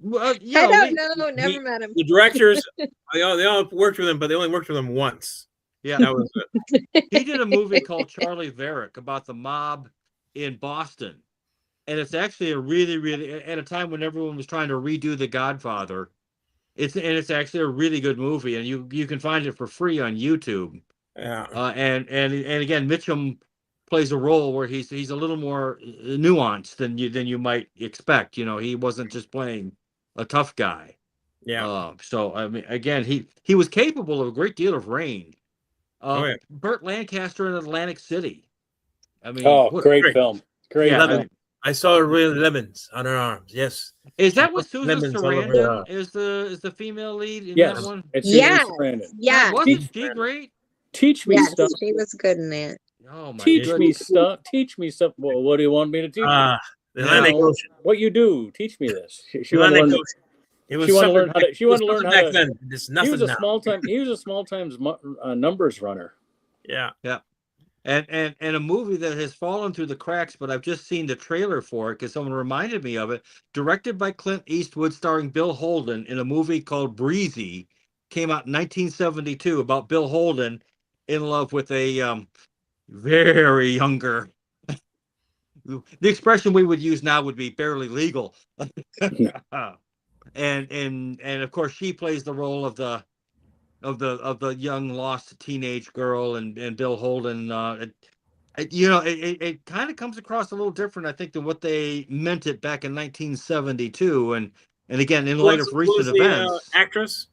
Speaker 3: Well, you
Speaker 4: I
Speaker 3: know,
Speaker 4: don't know. Never met him.
Speaker 1: The directors, they all worked with him, but they only worked with him once.
Speaker 3: yeah.
Speaker 1: That was it.
Speaker 3: He did a movie called Charlie Varick about the mob in Boston. And it's actually a really, at a time when everyone was trying to redo The Godfather, it's actually a really good movie, and you can find it for free on YouTube.
Speaker 1: Yeah.
Speaker 3: And again, Mitchum plays a role where he's a little more nuanced than you might expect. You know, he wasn't just playing a tough guy.
Speaker 1: Yeah.
Speaker 3: So I mean, again, he was capable of a great deal of range.
Speaker 1: Yeah.
Speaker 3: Burt Lancaster in Atlantic City. I mean,
Speaker 2: Great film. Great
Speaker 3: Yeah,
Speaker 2: film.
Speaker 1: I saw her with lemons on her arms. Yes.
Speaker 3: is that what Susan
Speaker 1: Lemons all over her
Speaker 3: Sarandon
Speaker 1: arm.
Speaker 3: is the female lead in
Speaker 2: Yes,
Speaker 3: that one?
Speaker 2: it's
Speaker 4: Yeah.
Speaker 2: Susan Sarandon.
Speaker 4: Yeah.
Speaker 3: Wasn't she great?
Speaker 2: Teach me
Speaker 4: Yes,
Speaker 2: stuff.
Speaker 4: she was good in that.
Speaker 3: Oh my
Speaker 2: Teach
Speaker 3: goodness.
Speaker 2: me stuff. Teach me stuff. Well, what do you want me to teach you?
Speaker 1: The Atlantic
Speaker 2: No.
Speaker 1: Ocean.
Speaker 2: What you do? Teach me this. She
Speaker 1: The
Speaker 2: wanted to
Speaker 1: Atlantic
Speaker 2: learn.
Speaker 1: Ocean. It was
Speaker 2: She wanted to
Speaker 1: something
Speaker 2: learn how to. She
Speaker 1: it was
Speaker 2: wanted to learn
Speaker 1: something
Speaker 2: how
Speaker 1: back
Speaker 2: to.
Speaker 1: then. It's
Speaker 2: He
Speaker 1: nothing
Speaker 2: was a
Speaker 1: now.
Speaker 2: small time. He was a small times numbers runner.
Speaker 1: Yeah.
Speaker 3: And a movie that has fallen through the cracks, but I've just seen the trailer for it because someone reminded me of it. Directed by Clint Eastwood, starring Bill Holden in a movie called Breezy, came out in 1972 about Bill Holden in love with a very younger. The expression we would use now would be barely legal. and of course she plays the role of the young lost teenage girl, and Bill Holden. It kind of comes across a little different, I think, than what they meant it back in 1972, and again in light of
Speaker 1: Who
Speaker 3: recent
Speaker 1: was the
Speaker 3: events.
Speaker 1: actress?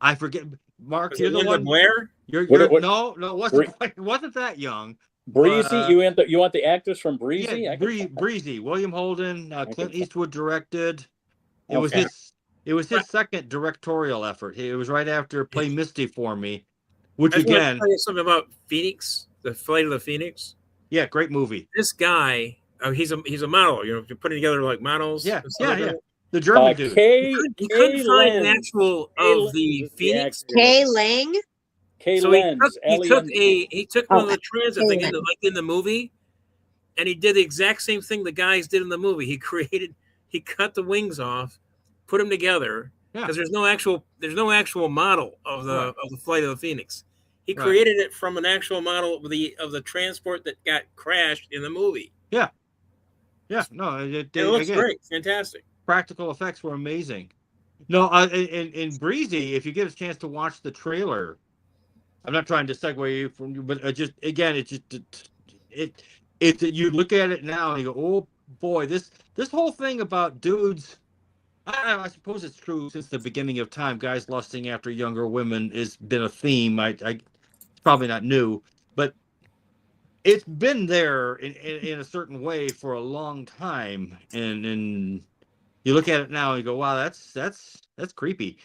Speaker 3: I forget. Mark,
Speaker 1: Was
Speaker 3: you're
Speaker 1: it
Speaker 3: the
Speaker 1: Linda
Speaker 3: one.
Speaker 1: Blair?
Speaker 3: No, it wasn't that young.
Speaker 2: Breezy, you want the actress from Breezy?
Speaker 3: Yeah, Breezy. William Holden, Clint Eastwood directed. It was
Speaker 2: Okay.
Speaker 3: his second directorial effort. It was right after Play Misty for Me, which
Speaker 1: I just want to
Speaker 3: again,
Speaker 1: tell you something about Phoenix, the Flight of the Phoenix.
Speaker 3: yeah, great movie.
Speaker 1: This guy, he's a model. You know, you're putting together like models.
Speaker 3: Yeah,
Speaker 1: and stuff like that.
Speaker 3: The German dude.
Speaker 1: You couldn't find an actual of the Phoenix.
Speaker 4: Kay Lang.
Speaker 2: Kay
Speaker 1: So
Speaker 2: Lenz.
Speaker 1: he took one of the transit thing
Speaker 4: Lenz.
Speaker 1: in the movie, and he did the exact same thing the guys did in the movie. He cut the wings off, put them together because there's no actual model of the Flight of the Phoenix. He created it from an actual model of the transport that got crashed in the movie.
Speaker 3: Yeah. No,
Speaker 1: It looks great, fantastic.
Speaker 3: Practical effects were amazing. No, in Breezy, if you get a chance to watch the trailer, I'm not trying to segue you from you, but you look at it now and you go, oh boy, this whole thing about dudes. I suppose it's true since the beginning of time. Guys lusting after younger women has been a theme. It's probably not new, but it's been there in a certain way for a long time. And you look at it now and you go, wow, that's creepy.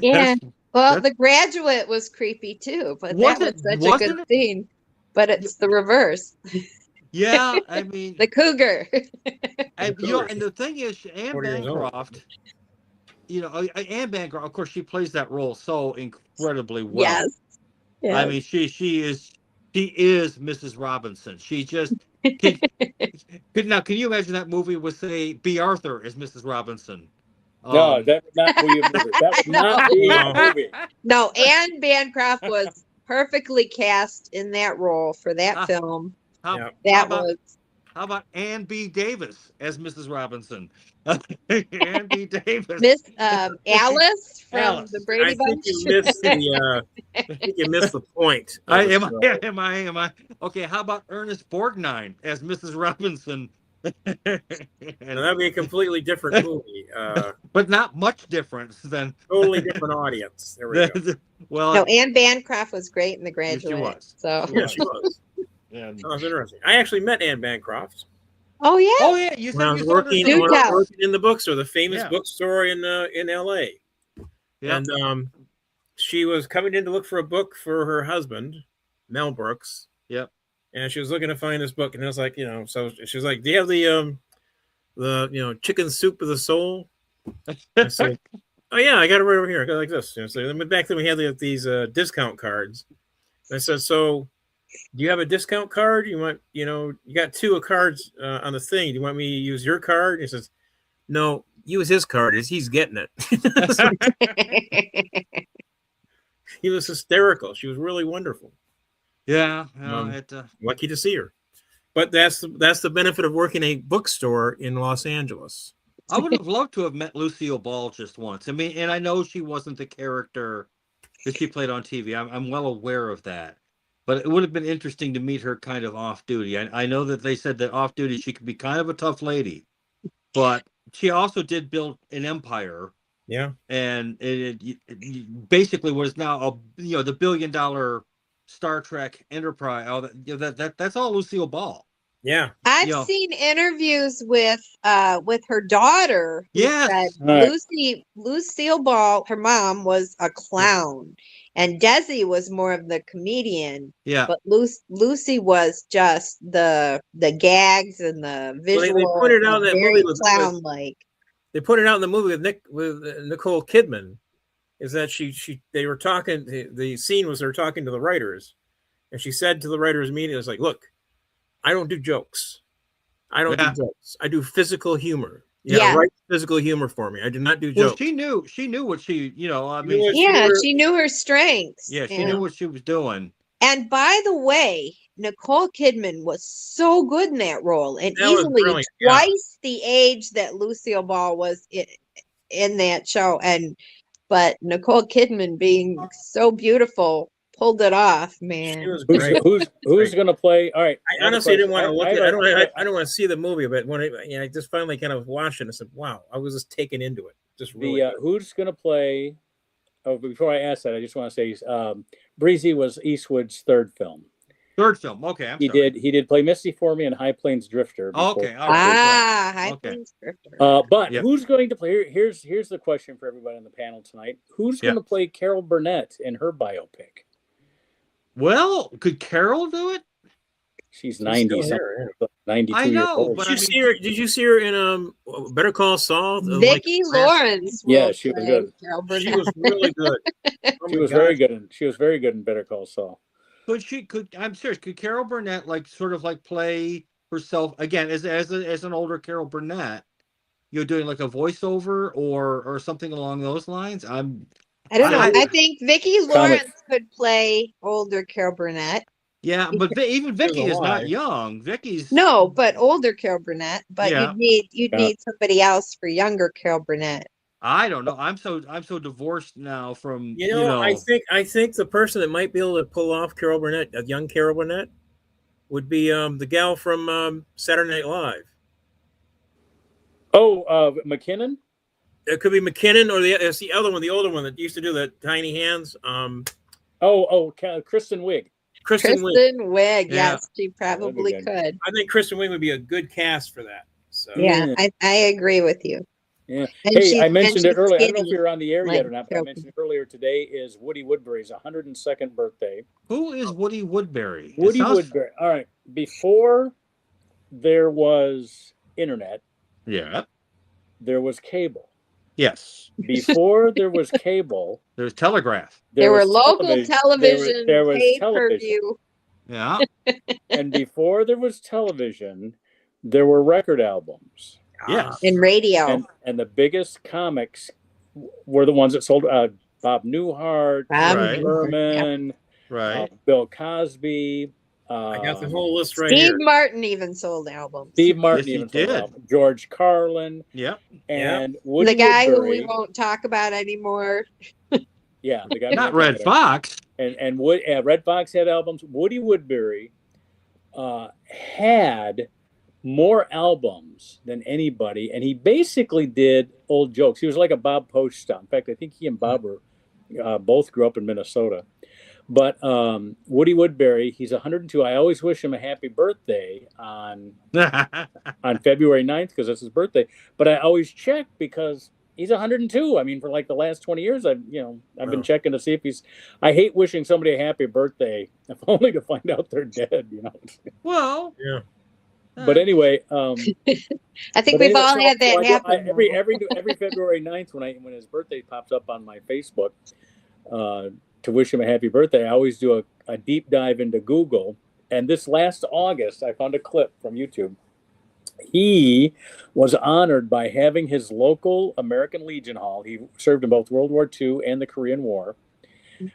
Speaker 4: Yeah. Well, The Graduate was creepy too, but that was such a good scene. But it's the reverse.
Speaker 3: Yeah, I mean
Speaker 4: the cougar.
Speaker 3: And the thing is, Anne Bancroft. Anne Bancroft, of course, she plays that role so incredibly well.
Speaker 4: Yes.
Speaker 3: I mean, she is Mrs. Robinson. She just now. Can you imagine that movie with, say, B. Arthur as Mrs. Robinson?
Speaker 2: No, that would not be a movie. That would not be a movie.
Speaker 4: No, Anne Bancroft was perfectly cast in that role for that film.
Speaker 3: How about Ann B. Davis as Mrs. Robinson? Ann B. Davis.
Speaker 4: Miss Alice from the Brady Bunch.
Speaker 1: I think you missed the point.
Speaker 3: Am I? Okay, how about Ernest Borgnine as Mrs. Robinson?
Speaker 1: And that'd be a completely different movie.
Speaker 3: But not much difference than
Speaker 1: totally different audience. There we go.
Speaker 3: Well,
Speaker 4: no, Anne Bancroft was great in The Graduate.
Speaker 3: She was.
Speaker 4: So
Speaker 1: she was. Yeah, that was interesting. I actually met Anne Bancroft.
Speaker 4: Oh yeah.
Speaker 3: You
Speaker 1: when I was
Speaker 3: said
Speaker 1: working in the bookstore, the famous bookstore in L.A. Yeah. And she was coming in to look for a book for her husband, Mel Brooks.
Speaker 3: Yep.
Speaker 1: And she was looking to find this book, and I was like, so she was like, "Do you have the chicken soup of the soul?" I said, "Oh yeah, I got it right over here. I got like this." So back then we had these discount cards. And I said, "So, do you have a discount card? You want, you got two cards on the thing. Do you want me to use your card?" And he says, "No, use his card. He's getting it." He was hysterical. She was really wonderful.
Speaker 3: Yeah,
Speaker 1: lucky to see her. But that's the benefit of working a bookstore in Los Angeles.
Speaker 3: I would have loved to have met Lucille Ball just once. I mean, and I know she wasn't the character that she played on TV. I'm well aware of that. But it would have been interesting to meet her kind of off duty. I know that they said that off duty she could be kind of a tough lady, but she also did build an empire.
Speaker 1: Yeah,
Speaker 3: and it basically was now the $1 billion Star Trek Enterprise. That's all Lucille Ball.
Speaker 1: Yeah,
Speaker 4: I've seen interviews with her daughter.
Speaker 3: Yes,
Speaker 4: Lucille Ball, her mom was a clown, and Desi was more of the comedian.
Speaker 3: Yeah,
Speaker 4: but Lucy was just the gags and the visual.
Speaker 1: Well, they pointed out that movie was
Speaker 4: clown-like.
Speaker 1: They put it out in the movie with Nicole Kidman. Is that they were talking? The scene was they're talking to the writers, and she said to the writers' meeting, "It was like, look, I don't do jokes. I don't do jokes. I do physical humor. Write physical humor for me. I do not do jokes."
Speaker 3: Well, she knew what she, I
Speaker 4: mean, she knew her strengths.
Speaker 3: Yeah, she knew what she was doing.
Speaker 4: And by the way, Nicole Kidman was so good in that role, and easily twice the age that Lucille Ball was in that show, but Nicole Kidman being so beautiful pulled it off,
Speaker 1: She
Speaker 4: man.
Speaker 1: was great.
Speaker 2: Who's going to play? All right.
Speaker 1: I honestly didn't want to look at it. I
Speaker 2: I
Speaker 1: don't want to see the movie, but when I just finally kind of watched it and said, wow, I was just taken into it. Just really good.
Speaker 2: who's going to play? Oh, before I ask that, I just want to say Breezy was Eastwood's third film.
Speaker 3: Third film. Okay,
Speaker 2: He did play Misty for me and High Plains Drifter.
Speaker 3: Okay, all right.
Speaker 4: High Plains Drifter.
Speaker 2: But who's going to play? Here's the question for everybody on the panel tonight. Who's going to play Carol Burnett in her biopic?
Speaker 3: Well, could Carol do it?
Speaker 2: She's 90, 92
Speaker 3: I know,
Speaker 2: years old.
Speaker 3: but
Speaker 1: Did you see her in Better Call Saul?
Speaker 4: Vicki Lawrence.
Speaker 2: Yeah, she was good.
Speaker 1: She was really good.
Speaker 2: She was very good. She was very good in Better Call Saul.
Speaker 3: I'm serious. Could Carol Burnett sort of play herself again as an older Carol Burnett? You're doing a voiceover or something along those lines.
Speaker 4: I don't know. I think Vicki Lawrence could play older Carol Burnett.
Speaker 3: Yeah, but even Vicki is not young. Vicki's
Speaker 4: but older Carol Burnett. But you'd need somebody else for younger Carol Burnett.
Speaker 3: I don't know. I'm so divorced now from
Speaker 1: I think the person that might be able to pull off Carol Burnett, a young Carol Burnett, would be the gal from Saturday Night Live.
Speaker 2: Oh, McKinnon.
Speaker 1: It could be McKinnon, or it's the other one, the older one that used to do the tiny hands.
Speaker 2: Kristen Wiig.
Speaker 4: Kristen Wiig.
Speaker 3: Yeah.
Speaker 4: Yes, she probably could.
Speaker 1: I think Kristen Wiig would be a good cast for that. So.
Speaker 4: Yeah, I agree with you.
Speaker 2: Yeah.
Speaker 4: And
Speaker 2: hey, I mentioned it earlier. I don't know if you're on the air yet or not, but I
Speaker 4: Carol.
Speaker 2: mentioned it earlier today is Woody Woodbury's 102nd birthday.
Speaker 3: Who is Woody Woodbury?
Speaker 2: Woodbury. All right. Before there was internet, there was cable.
Speaker 3: Yes.
Speaker 2: Before there was cable,
Speaker 3: there was telegraph.
Speaker 4: There were local television.
Speaker 2: There was
Speaker 4: pay-per-view.
Speaker 3: Yeah.
Speaker 2: And before there was television, there were record albums.
Speaker 3: Yes.
Speaker 4: And radio.
Speaker 2: And the biggest comics were the ones that sold Bob Newhart, Berman, Bill Cosby.
Speaker 1: I got the whole list right
Speaker 4: Steve
Speaker 1: here.
Speaker 4: Martin even sold albums.
Speaker 2: Steve Martin even sold albums. George Carlin.
Speaker 3: Yep.
Speaker 2: And Woody
Speaker 4: the guy
Speaker 2: Woodbury,
Speaker 4: who we won't talk about anymore.
Speaker 2: Yeah, the guy.
Speaker 3: Not Red Fox.
Speaker 2: And Red Fox had albums. Woody Woodbury had more albums than anybody, and he basically did old jokes. He was like a Bob Post style. In fact, I think he and Bob were both grew up in Minnesota. But Woody Woodbury, he's 102. I always wish him a happy birthday on February 9th because that's his birthday. But I always check because he's 102. I mean, for the last 20 years, I've been checking to see if he's. I hate wishing somebody a happy birthday, if only to find out they're dead.
Speaker 3: Well,
Speaker 1: yeah.
Speaker 2: But anyway,
Speaker 4: I think we've all had that happen.
Speaker 2: Every February 9th when his birthday pops up on my Facebook. To wish him a happy birthday, I always do a deep dive into Google. And this last August, I found a clip from YouTube. He was honored by having his local American Legion Hall. He served in both World War II and the Korean War.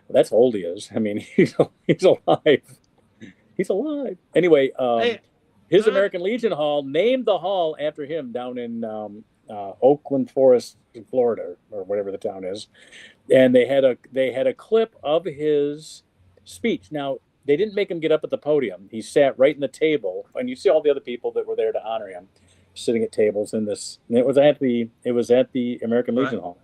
Speaker 2: That's how old he is. I mean, he's alive. He's alive. Anyway, his American Legion Hall named the hall after him down in Oakland Forest, Florida, or whatever the town is. And they had a clip of his speech. Now, they didn't make him get up at the podium. He sat right in the table, and you see all the other people that were there to honor him, sitting at tables in this. And it was at the American Legion Hall.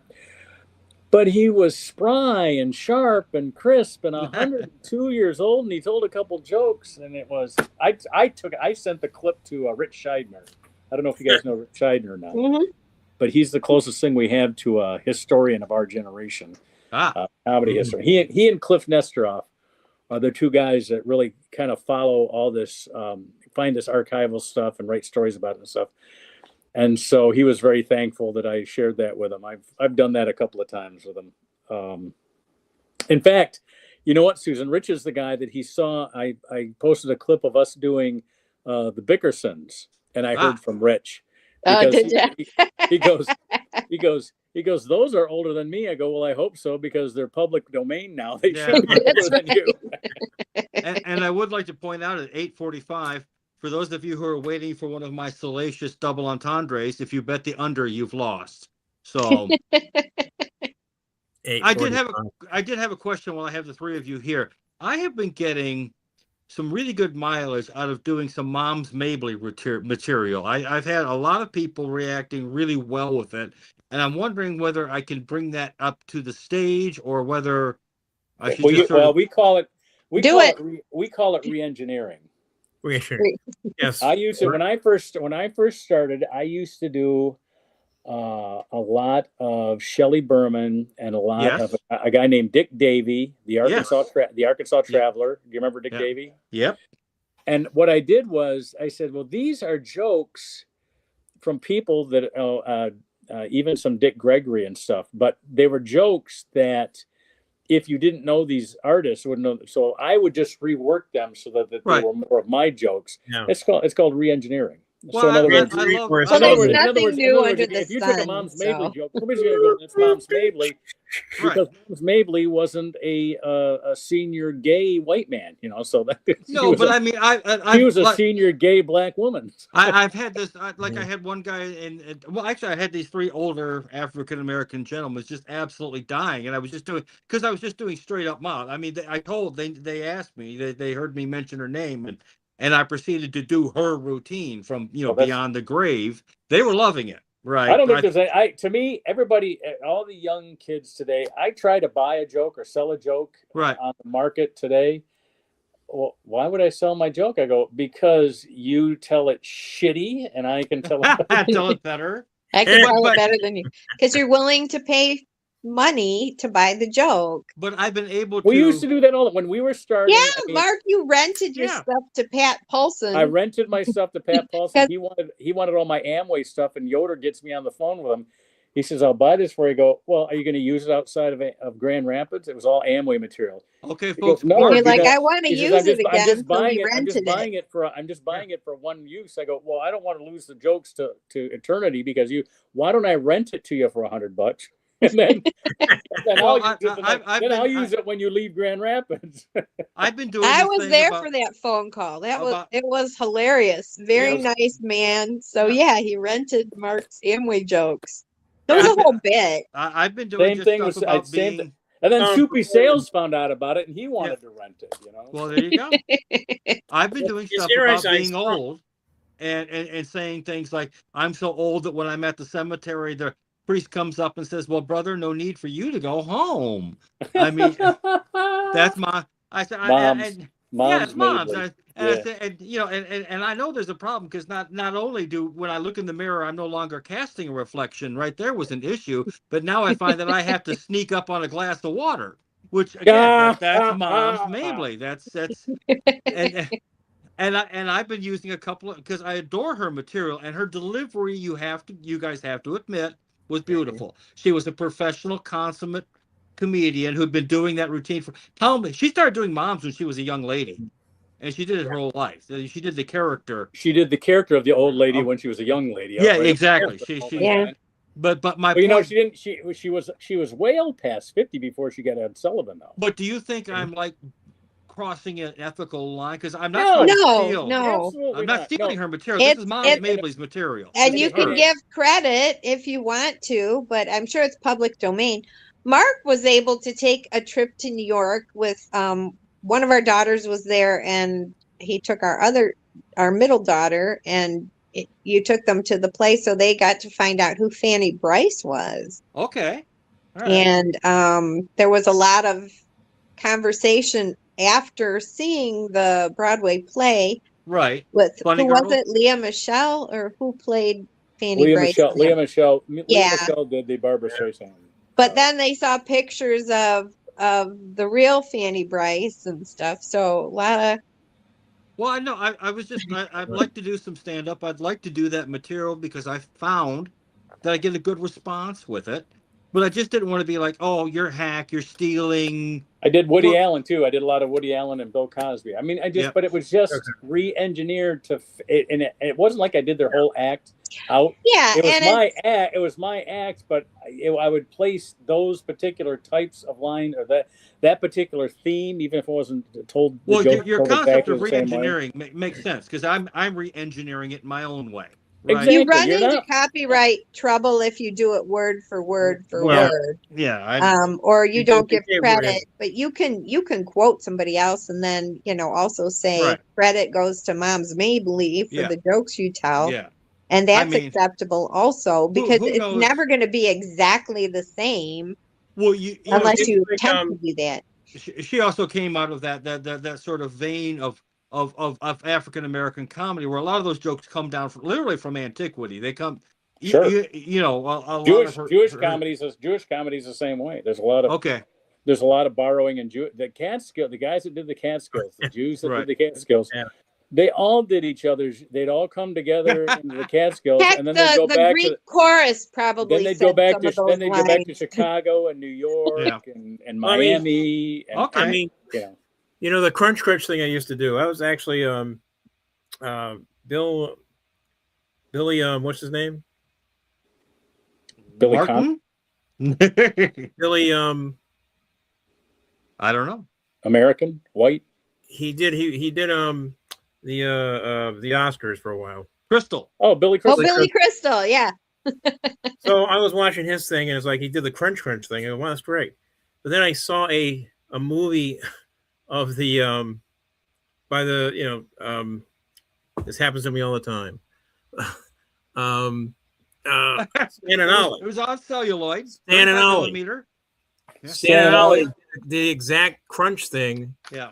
Speaker 2: But he was spry and sharp and crisp and 102 years old, and he told a couple jokes. And it was I sent the clip to Rich Scheidner. I don't know if you guys know Rich Scheidner or not.
Speaker 4: Mm-hmm.
Speaker 2: But he's the closest thing we have to a historian of our generation, comedy history. He and Cliff Nesteroff are the two guys that really kind of follow all this, find this archival stuff and write stories about it and stuff. And so he was very thankful that I shared that with him. I've done that a couple of times with him. In fact, you know what, Susan? Rich is the guy that he saw. I posted a clip of us doing the Bickersons, and I heard from Rich.
Speaker 4: Oh, did you?
Speaker 2: He goes, those are older than me. I go, well, I hope so, because they're public domain now. They should be older than you.
Speaker 3: And I would like to point out at 8:45, for those of you who are waiting for one of my salacious double entendres, if you bet the under, you've lost. So I did
Speaker 1: 8:45.
Speaker 3: have a question while I have the three of you here. I have been getting some really good mileage out of doing some Mom's Mabley material. I've had a lot of people reacting really well with it, and I'm wondering whether I can bring that up to the stage or whether I should just sort of.
Speaker 2: We call it re-engineering.
Speaker 1: Yes.
Speaker 2: I used to when I first started. I used to do a lot of Shelley Berman and a lot of a guy named Dick Davey, the Arkansas Traveler. Do you remember Dick Davey?
Speaker 3: Yep.
Speaker 2: And what I did was I said, well, these are jokes from people that even some Dick Gregory and stuff, but they were jokes that if you didn't know these artists wouldn't know. So I would just rework them so that they were more of my jokes. Yeah. It's called re-engineering.
Speaker 3: Well, so in other words,
Speaker 4: there's nothing new under the sun.
Speaker 2: If you took a Mom's Mabley joke, nobody's going to go, "It's Mom's Mabley," because Mom's Mabley wasn't a senior gay white man, you know. So that he was a senior gay black woman.
Speaker 3: I've had this. I had one guy, I had these three older African American gentlemen just absolutely dying, and I was just doing straight up Mom. I mean, they asked me, they heard me mention her name, and I proceeded to do her routine from Beyond the Grave. They were loving it, right?
Speaker 2: I don't think to me, everybody, all the young kids today, I try to buy a joke or sell a joke on the market today. Well, why would I sell my joke? I go, because you tell it shitty and I can tell
Speaker 3: it better.
Speaker 4: I can tell it better than you, because you're willing to pay money to buy the joke.
Speaker 3: But I've been able to.
Speaker 2: We used to do that all when we were starting.
Speaker 4: Yeah, Mark, you rented your stuff to Pat Paulson.
Speaker 2: I rented my stuff to Pat Paulson. He wanted all my Amway stuff, and Yoder gets me on the phone with him. He says, "I'll buy this for you." I go, "Well, are you going to use it outside of Grand Rapids?" It was all Amway material.
Speaker 3: Okay, folks.
Speaker 4: No, you're like, I want to use it again.
Speaker 2: I'm just buying it for one use. I go, well, I don't want to lose the jokes to eternity because why don't I rent it to you for $100? And then I'll use it when you leave Grand Rapids.
Speaker 3: I've been doing.
Speaker 4: I was there for that phone call. It was hilarious. Very nice man. So he rented Mark's Amway jokes. It was a whole bit.
Speaker 3: I've been doing same thing with
Speaker 2: and then Soupy Sales found out about it and he wanted to rent it. You know.
Speaker 3: Well, there you go. I've been doing stuff about being old, and saying things like, "I'm so old that when I'm at the cemetery, the priest comes up and says, 'Well, brother, no need for you to go home.'" I mean, that's my. I said, it's moms. I said, and I know there's a problem because not only when I look in the mirror, I'm no longer casting a reflection. Right there was an issue, but now I find that I have to sneak up on a glass of water, which again, that's Mom's Mabley. That's and I've been using a couple of, because I adore her material and her delivery. You guys have to admit, was beautiful. She was a professional, consummate comedian who'd been doing that routine she started doing Moms when she was a young lady, and she did it her whole life. She did the character.
Speaker 2: She did the character of the old lady when she was a young lady.
Speaker 3: Yeah, exactly. But my point,
Speaker 2: she was well past 50 before she got Ed Sullivan though.
Speaker 3: But do you think I'm like crossing an ethical line? Because I'm not I'm not stealing her material. This is Mom's Mabley's material.
Speaker 4: And you can give credit if you want to, but I'm sure it's public domain. Mark was able to take a trip to New York with one of our daughters was there, and he took our middle daughter, and you took them to the place, so they got to find out who Fanny Brice was.
Speaker 3: Okay.
Speaker 4: All right. And there was a lot of conversation after seeing the Broadway play.
Speaker 3: Right.
Speaker 4: With Funny who girl? Was it? Leah Michelle, or who played Fanny Brice?
Speaker 2: Leah Michelle did the Barbara Streisand.
Speaker 4: But then they saw pictures of the real Fanny Brice and stuff. So a lot of.
Speaker 3: Well, I know. I'd like to do some stand up. I'd like to do that material because I found that I get a good response with it. But I just didn't want to be like, "Oh, you're a hack, you're stealing."
Speaker 2: I did Woody Allen too. I did a lot of Woody Allen and Bill Cosby. I mean, but it was just re-engineered and it wasn't like I did their whole act out.
Speaker 4: Yeah,
Speaker 2: it was my act, but I would place those particular types of line or that particular theme, even if it wasn't told.
Speaker 3: Well, your concept of re-engineering makes sense because I'm re-engineering it in my own way. Right.
Speaker 2: Exactly.
Speaker 4: You run
Speaker 2: You're
Speaker 4: into
Speaker 2: not.
Speaker 4: copyright trouble if you do it word for word for
Speaker 3: Well,
Speaker 4: word.
Speaker 3: yeah.
Speaker 4: Or you don't give
Speaker 1: Yeah,
Speaker 4: credit, but you can quote somebody else and then, also say
Speaker 3: Right.
Speaker 4: credit goes to Mom's Mabley for
Speaker 3: Yeah.
Speaker 4: the jokes you tell.
Speaker 3: Yeah.
Speaker 4: And
Speaker 3: I
Speaker 4: that's
Speaker 3: mean,
Speaker 4: acceptable also because
Speaker 3: who
Speaker 4: it's
Speaker 3: knows?
Speaker 4: never going to be exactly the same
Speaker 3: Well, you know,
Speaker 4: unless
Speaker 1: it's
Speaker 4: you
Speaker 1: like,
Speaker 4: attempt to do that.
Speaker 3: she also came out of that sort of vein of African American comedy, where a lot of those jokes come down literally from antiquity. They come,
Speaker 2: Sure.
Speaker 3: a lot
Speaker 2: Jewish
Speaker 3: of
Speaker 2: Jewish
Speaker 3: her
Speaker 2: comedies. Jewish comedies the same way. There's a lot of
Speaker 3: okay,
Speaker 2: borrowing and the Catskill. The guys that did the Catskills, the Jews that
Speaker 3: right.
Speaker 2: did the Catskills,
Speaker 1: Yeah.
Speaker 2: they all did each other's. They'd all come together into the Catskills,
Speaker 4: Heck,
Speaker 2: and then they'd go
Speaker 4: the
Speaker 2: back
Speaker 4: Greek
Speaker 2: to.
Speaker 4: chorus
Speaker 2: Then
Speaker 4: probably
Speaker 2: they'd
Speaker 4: said
Speaker 2: go back
Speaker 4: some
Speaker 2: to.
Speaker 4: of those
Speaker 2: Then they'd go back to
Speaker 4: lines.
Speaker 2: Chicago and New York
Speaker 3: Yeah.
Speaker 2: and
Speaker 1: Well, I mean,
Speaker 2: Miami. And
Speaker 3: Okay.
Speaker 1: I mean, the crunch thing I used to do. I was actually Billy what's his name?
Speaker 2: Billy
Speaker 3: Martin.
Speaker 1: Billy
Speaker 3: I don't know.
Speaker 2: American white.
Speaker 1: he did the Oscars for a while.
Speaker 3: Crystal.
Speaker 2: Oh, Billy
Speaker 4: Oh,
Speaker 2: Crystal.
Speaker 4: Billy Crystal, yeah.
Speaker 1: So I was watching his thing and it's like he did the crunch thing. And wow, that's great. But then I saw a movie of the by the this happens to me all the time. Stan and Ollie.
Speaker 3: It was on celluloid.
Speaker 1: Stan and
Speaker 3: 35
Speaker 1: Ollie.
Speaker 3: millimeter. Yeah.
Speaker 1: Stan and Ollie did the exact crunch thing
Speaker 3: Yeah.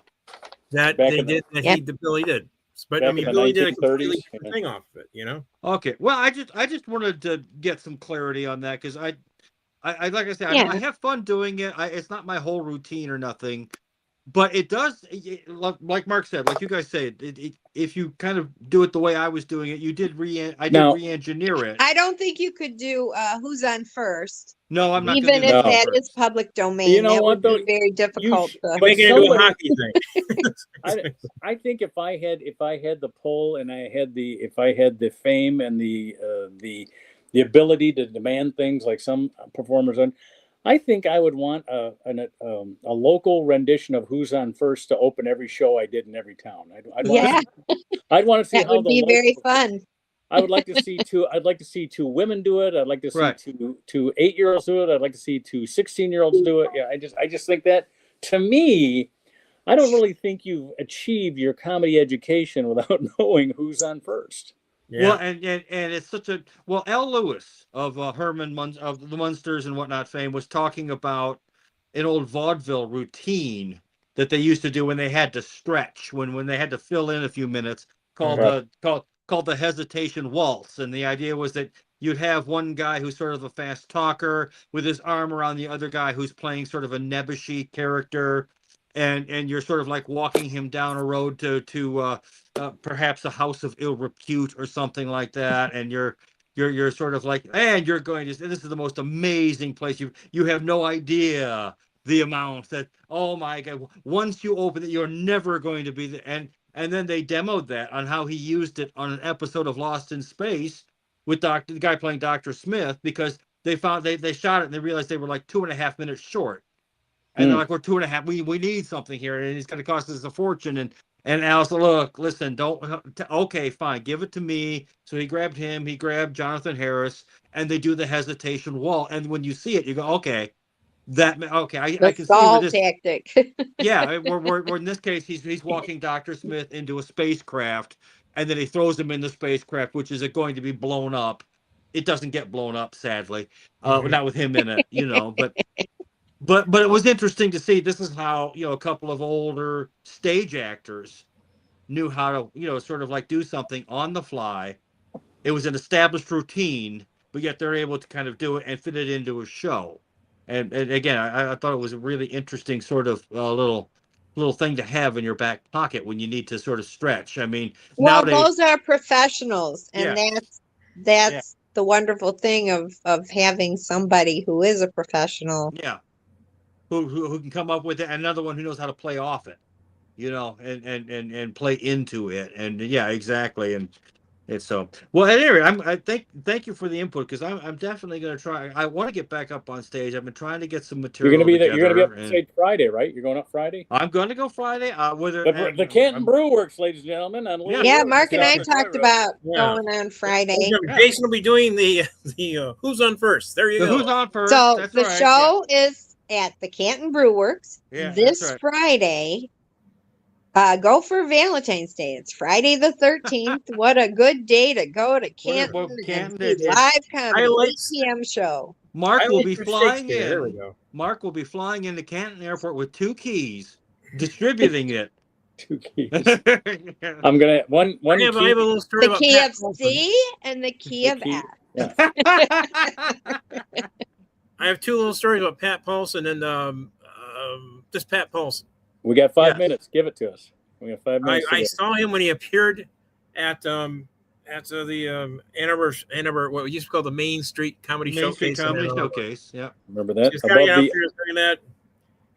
Speaker 1: that
Speaker 2: Back
Speaker 1: they
Speaker 2: in the-
Speaker 1: did that Billy did. But
Speaker 2: Back
Speaker 1: I
Speaker 2: in
Speaker 1: mean,
Speaker 2: the
Speaker 1: Billy did a
Speaker 2: 1930s,
Speaker 1: completely
Speaker 2: yeah.
Speaker 1: different thing off of it.
Speaker 3: Okay. Well, I just wanted to get some clarity on that because I like I said,
Speaker 4: Yeah.
Speaker 3: I have fun doing it. It's not my whole routine or nothing, but it does. Like Mark said, like you guys say, if you kind of do it the way I was doing it, I did
Speaker 2: Now-
Speaker 3: re-engineer it.
Speaker 4: I don't think you could do Who's on First,
Speaker 3: No, I'm not.
Speaker 4: even
Speaker 3: gonna do
Speaker 4: if
Speaker 2: No.
Speaker 4: that
Speaker 3: first.
Speaker 4: is public domain.
Speaker 2: You know
Speaker 4: that
Speaker 2: what,
Speaker 4: would
Speaker 2: though?
Speaker 4: be very difficult.
Speaker 1: You
Speaker 2: But
Speaker 1: make it into a
Speaker 2: somebody-
Speaker 1: hockey thing.
Speaker 2: I think if I had the pull and if I had the fame and the ability to demand things like some performers on, I think I would want a local rendition of Who's on First to open every show I did in every town.
Speaker 4: Yeah,
Speaker 2: I'd want to see
Speaker 4: that
Speaker 2: how
Speaker 4: would be very fun.
Speaker 2: I would like to see two. I'd like to see two women do it. I'd like to see
Speaker 3: Right.
Speaker 2: two 8-year-olds do it. I'd like to see two 16-year-olds do it. Yeah, I just think that, to me, I don't really think you achieve your comedy education without knowing Who's on First.
Speaker 1: Yeah.
Speaker 3: Well, and it's such a Al Lewis of of the Munsters and whatnot fame was talking about an old vaudeville routine that they used to do when they had to stretch, when they had to fill in a few minutes, called the hesitation waltz. And the idea was that you'd have one guy who's sort of a fast talker with his arm around the other guy who's playing sort of a nebbishy character, and you're sort of like walking him down a road to perhaps a house of ill repute or something like that, and you're sort of like, and you're going to, this is the most amazing place. You have no idea the amount that, oh my God, once you open it, you're never going to be there. And then they demoed that on how he used it on an episode of Lost in Space with the guy playing Dr. Smith, because they found they shot it and they realized they were like 2.5 minutes short. And they're like, we're 2.5. We need something here, and it's going to cost us a fortune. And Al said, look, listen, don't. Okay, fine, give it to me. So he grabbed him. He grabbed Jonathan Harris, and they do the hesitation wall. And when you see it, you go, okay, I can see where this
Speaker 4: tactic.
Speaker 3: Yeah, we're in this case, he's walking Dr. Smith into a spacecraft, and then he throws him in the spacecraft, which is going to be blown up. It doesn't get blown up, sadly, not with him in it, But it was interesting to see. This is how a couple of older stage actors knew how to sort of like do something on the fly. It was an established routine, but yet they're able to kind of do it and fit it into a show. And again, I thought it was a really interesting sort of little thing to have in your back pocket when you need to sort of stretch. I mean,
Speaker 4: Well,
Speaker 3: nowadays,
Speaker 4: those are professionals, and that's the wonderful thing of having somebody who is a professional.
Speaker 3: yeah, who can come up with it, another one who knows how to play off it, and play into it, and yeah, exactly. And It's so well. Anyway, I thank you for the input because I'm definitely going to try. I want to get back up on stage. I've been trying to get some
Speaker 2: You're gonna
Speaker 3: material
Speaker 2: be there. You're gonna be up
Speaker 3: together,
Speaker 2: on
Speaker 3: and
Speaker 2: stage Friday, right? You're going up Friday.
Speaker 3: I'm going to go Friday.
Speaker 2: The Canton Brew Works, ladies and gentlemen. On
Speaker 3: Yeah.
Speaker 4: Yeah,
Speaker 2: Road,
Speaker 4: Mark and I
Speaker 2: South Road.
Speaker 4: talked about
Speaker 1: Yeah.
Speaker 4: going on Friday.
Speaker 1: Jason will be doing the Who's on First. There you
Speaker 3: The
Speaker 1: go.
Speaker 3: Who's on first?
Speaker 4: So
Speaker 3: That's
Speaker 4: the
Speaker 3: right.
Speaker 4: show is at the Canton Brew Works
Speaker 3: Yeah,
Speaker 4: this
Speaker 3: that's right.
Speaker 4: Friday. Go for Valentine's Day. It's Friday the 13th. What a good day to go to Canton and
Speaker 3: Canton,
Speaker 4: see
Speaker 3: it's-
Speaker 4: live comedy,
Speaker 1: like-
Speaker 4: 8 p.m. show.
Speaker 3: Mark
Speaker 1: I
Speaker 3: will
Speaker 1: like
Speaker 3: be
Speaker 1: your
Speaker 3: flying
Speaker 1: Shakespeare. There we
Speaker 3: in.
Speaker 1: go.
Speaker 3: Mark will be flying into Canton Airport with 2 keys, distributing it.
Speaker 2: 2 keys. I'm gonna one
Speaker 1: I have a
Speaker 2: key.
Speaker 1: little story
Speaker 4: The
Speaker 1: about
Speaker 4: key
Speaker 1: Pat
Speaker 4: of
Speaker 1: Paulson.
Speaker 4: C and the key
Speaker 2: The
Speaker 4: of
Speaker 2: key.
Speaker 4: F.
Speaker 2: Yeah.
Speaker 1: I have 2 little stories about Pat Paulson and just Pat Paulson.
Speaker 2: We got 5
Speaker 3: Yes.
Speaker 2: minutes. Give it to us. We got 5 minutes.
Speaker 1: I saw him when he appeared at the Ann Arbor, what we used to call the Main Street Comedy
Speaker 3: Main Street
Speaker 1: Showcase. in
Speaker 3: Comedy
Speaker 1: Ann Arbor.
Speaker 3: Showcase. Yeah.
Speaker 2: Remember that?
Speaker 1: Just kind of
Speaker 2: Above
Speaker 1: out there doing that,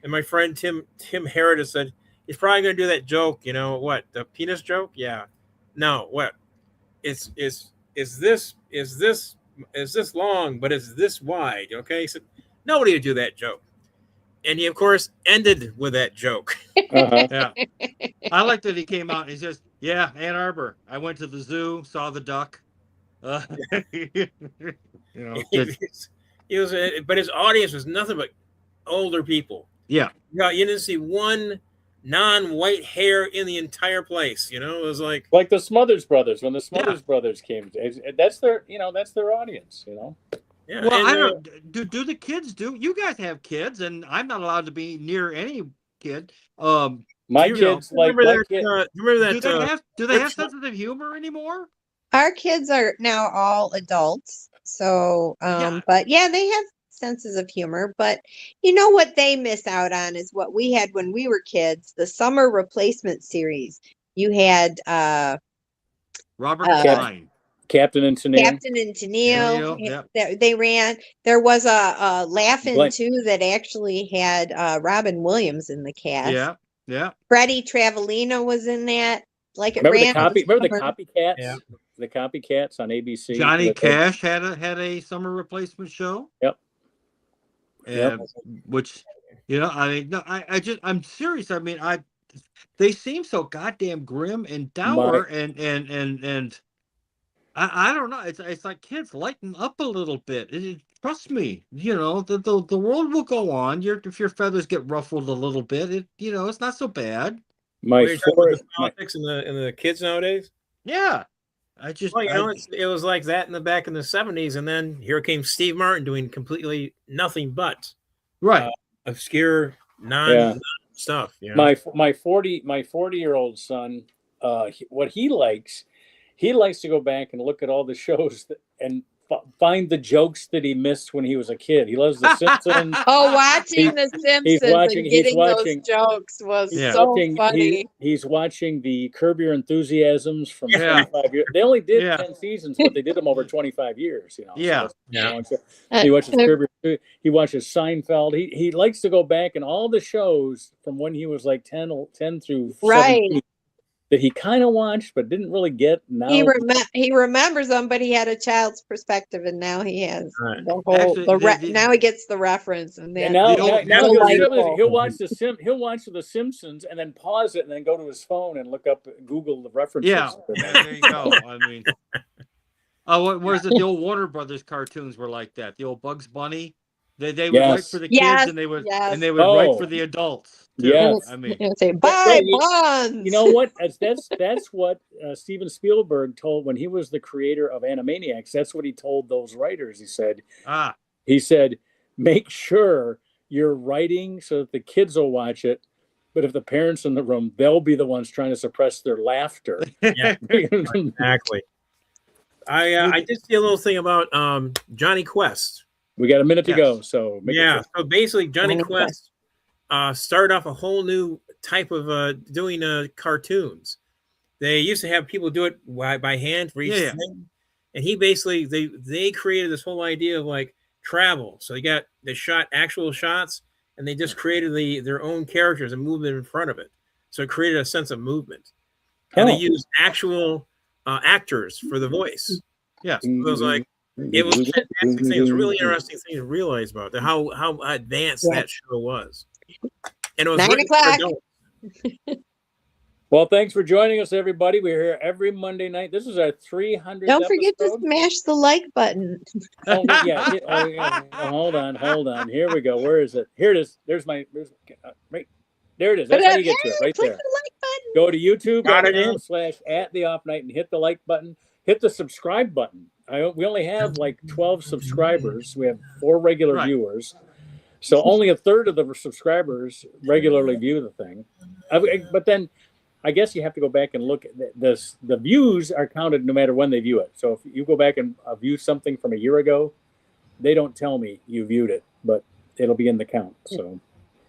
Speaker 1: and my friend Tim Herod said he's probably going to do that joke. You know what? The penis joke? Yeah. No. What? Is this long, but it's this wide? Okay. So nobody would do that joke, and he of course ended with that joke.
Speaker 2: Uh-huh.
Speaker 3: Yeah. I like that he came out and he says, "Yeah, Ann Arbor. I went to the zoo, saw the duck." You know,
Speaker 1: He was, but his audience was nothing but older people.
Speaker 3: yeah.
Speaker 1: You didn't see one non-white hair in the entire place. You know, it was like
Speaker 2: Like the Smothers Brothers. When the Smothers Brothers came, that's their audience.
Speaker 1: yeah.
Speaker 3: Well,
Speaker 1: and,
Speaker 3: I don't. Do the kids do? You guys have kids, and I'm not allowed to be near any kid.
Speaker 2: My
Speaker 3: You know,
Speaker 2: kids like
Speaker 1: remember
Speaker 2: my
Speaker 1: that?
Speaker 2: kid.
Speaker 1: Remember that?
Speaker 3: Do they have
Speaker 1: Rich-
Speaker 3: sensitive humor anymore?
Speaker 4: Our kids are now all adults. So,
Speaker 3: Yeah.
Speaker 4: but yeah, they have senses of humor. But you know what they miss out on is what we had when we were kids, the summer replacement series. You had
Speaker 3: Robert
Speaker 4: Cap-
Speaker 3: Klein.
Speaker 2: Captain and Tennille.
Speaker 4: Captain and Tennille.
Speaker 3: Yep.
Speaker 4: They ran. There was a Laugh-In
Speaker 2: Blank.
Speaker 4: too that actually had Robin Williams in the cast.
Speaker 3: Yeah. Yeah.
Speaker 4: Freddie Travellino was in that. Like it
Speaker 2: Remember
Speaker 4: ran.
Speaker 2: Remember the copycats?
Speaker 1: Yeah.
Speaker 2: The copycats on ABC.
Speaker 3: Johnny Cash had a summer replacement show.
Speaker 2: Yep.
Speaker 3: And which, I mean, no, I'm serious. I mean, they seem so goddamn grim and dour and I don't know. It's like, kids, lighten up a little bit. Trust me, the world will go on. If your feathers get ruffled a little bit, it's not so bad.
Speaker 1: You're talking about the politics and the kids nowadays.
Speaker 3: Yeah.
Speaker 1: It was like that back in the 70s, and then here came Steve Martin doing completely nothing but obscure stuff. You know?
Speaker 2: My 40-year-old son, what he likes to go back and look at all the shows and find the jokes that he missed when he was a kid. He loves The Simpsons.
Speaker 4: Oh, watching The Simpsons and getting those jokes was so funny.
Speaker 2: He's watching the Curb Your Enthusiasms from 25 years. They only did 10 seasons, but they did them over 25 years.
Speaker 3: Yeah.
Speaker 2: So he watches Curb Your, he watches Seinfeld. He likes to go back and all the shows from when he was like 10 through 17 that he kind of watched but didn't really get. Now
Speaker 4: he remembers them, but he had a child's perspective, and now he has the whole. Now he gets the reference, and then
Speaker 2: now he'll watch the Simpsons and then pause it and then go to his phone and look up Google the references.
Speaker 3: Yeah, there you go. I mean, where's the old Warner Brothers cartoons were like that? The old Bugs Bunny. They would write for the kids, and they would write for the adults. Too.
Speaker 2: Yes,
Speaker 3: I mean,
Speaker 4: say bye, Bonds.
Speaker 2: You know what? That's what Steven Spielberg told when he was the creator of Animaniacs. That's what he told those writers. He said, make sure you're writing so that the kids will watch it, but if the parents in the room, they'll be the ones trying to suppress their laughter.
Speaker 1: Yeah, exactly. I did see a little thing about Johnny Quest.
Speaker 2: We got a minute to go, so
Speaker 1: so basically, Johnny Quest started off a whole new type of doing cartoons. They used to have people do it by hand for each thing, and he basically they created this whole idea of like travel. So they shot actual shots, and they just created their own characters and movement in front of it. So it created a sense of movement, and they used actual actors for the voice.
Speaker 3: Yes.
Speaker 1: It was like, it was fantastic thing. It was a really interesting thing to realize about how advanced that show was. And it was
Speaker 4: 9
Speaker 1: written for
Speaker 4: o'clock.
Speaker 1: adults.
Speaker 2: Well, thanks for joining us, everybody. We're here every Monday night. This is our 300th
Speaker 4: Don't forget to
Speaker 2: episode.
Speaker 4: smash the like button.
Speaker 2: Oh, yeah. Hold on. Here we go. Where is it? Here it is. Right there it is. That's how you get to it, right
Speaker 4: Click
Speaker 2: there.
Speaker 4: the like button.
Speaker 2: Go to
Speaker 1: Got it.
Speaker 2: youtube.com/@theoffnight and hit the like button. Hit the subscribe button. We only have like 12 subscribers. We have 4 regular viewers. So only a third of the subscribers regularly view the thing. But then I guess you have to go back and look at this. The views are counted no matter when they view it. So if you go back and view something from a year ago, they don't tell me you viewed it, but it'll be in the count. So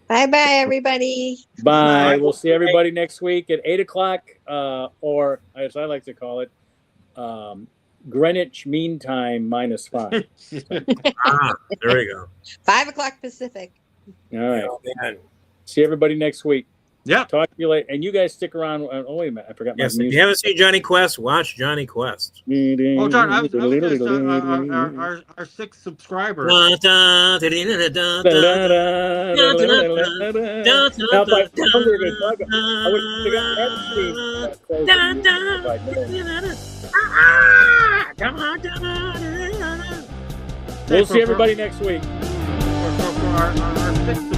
Speaker 4: Bye-bye, everybody.
Speaker 2: bye. We'll see everybody next week at 8 o'clock, or as I like to call it, Greenwich Mean Time -5.
Speaker 1: There we go.
Speaker 4: 5 o'clock Pacific.
Speaker 2: All right.
Speaker 1: Oh, man.
Speaker 2: See everybody next week.
Speaker 3: Yeah.
Speaker 2: Talk to you later. And you guys stick around. Oh, wait a minute. I forgot my
Speaker 1: Yes, if
Speaker 2: music.
Speaker 1: you haven't seen Johnny Quest, watch Johnny Quest.
Speaker 3: Oh, John, I was gonna say, our 6 subscribers.
Speaker 2: Now, if I found her to talk, I would have got that. We'll see everybody next week.
Speaker 3: For our 6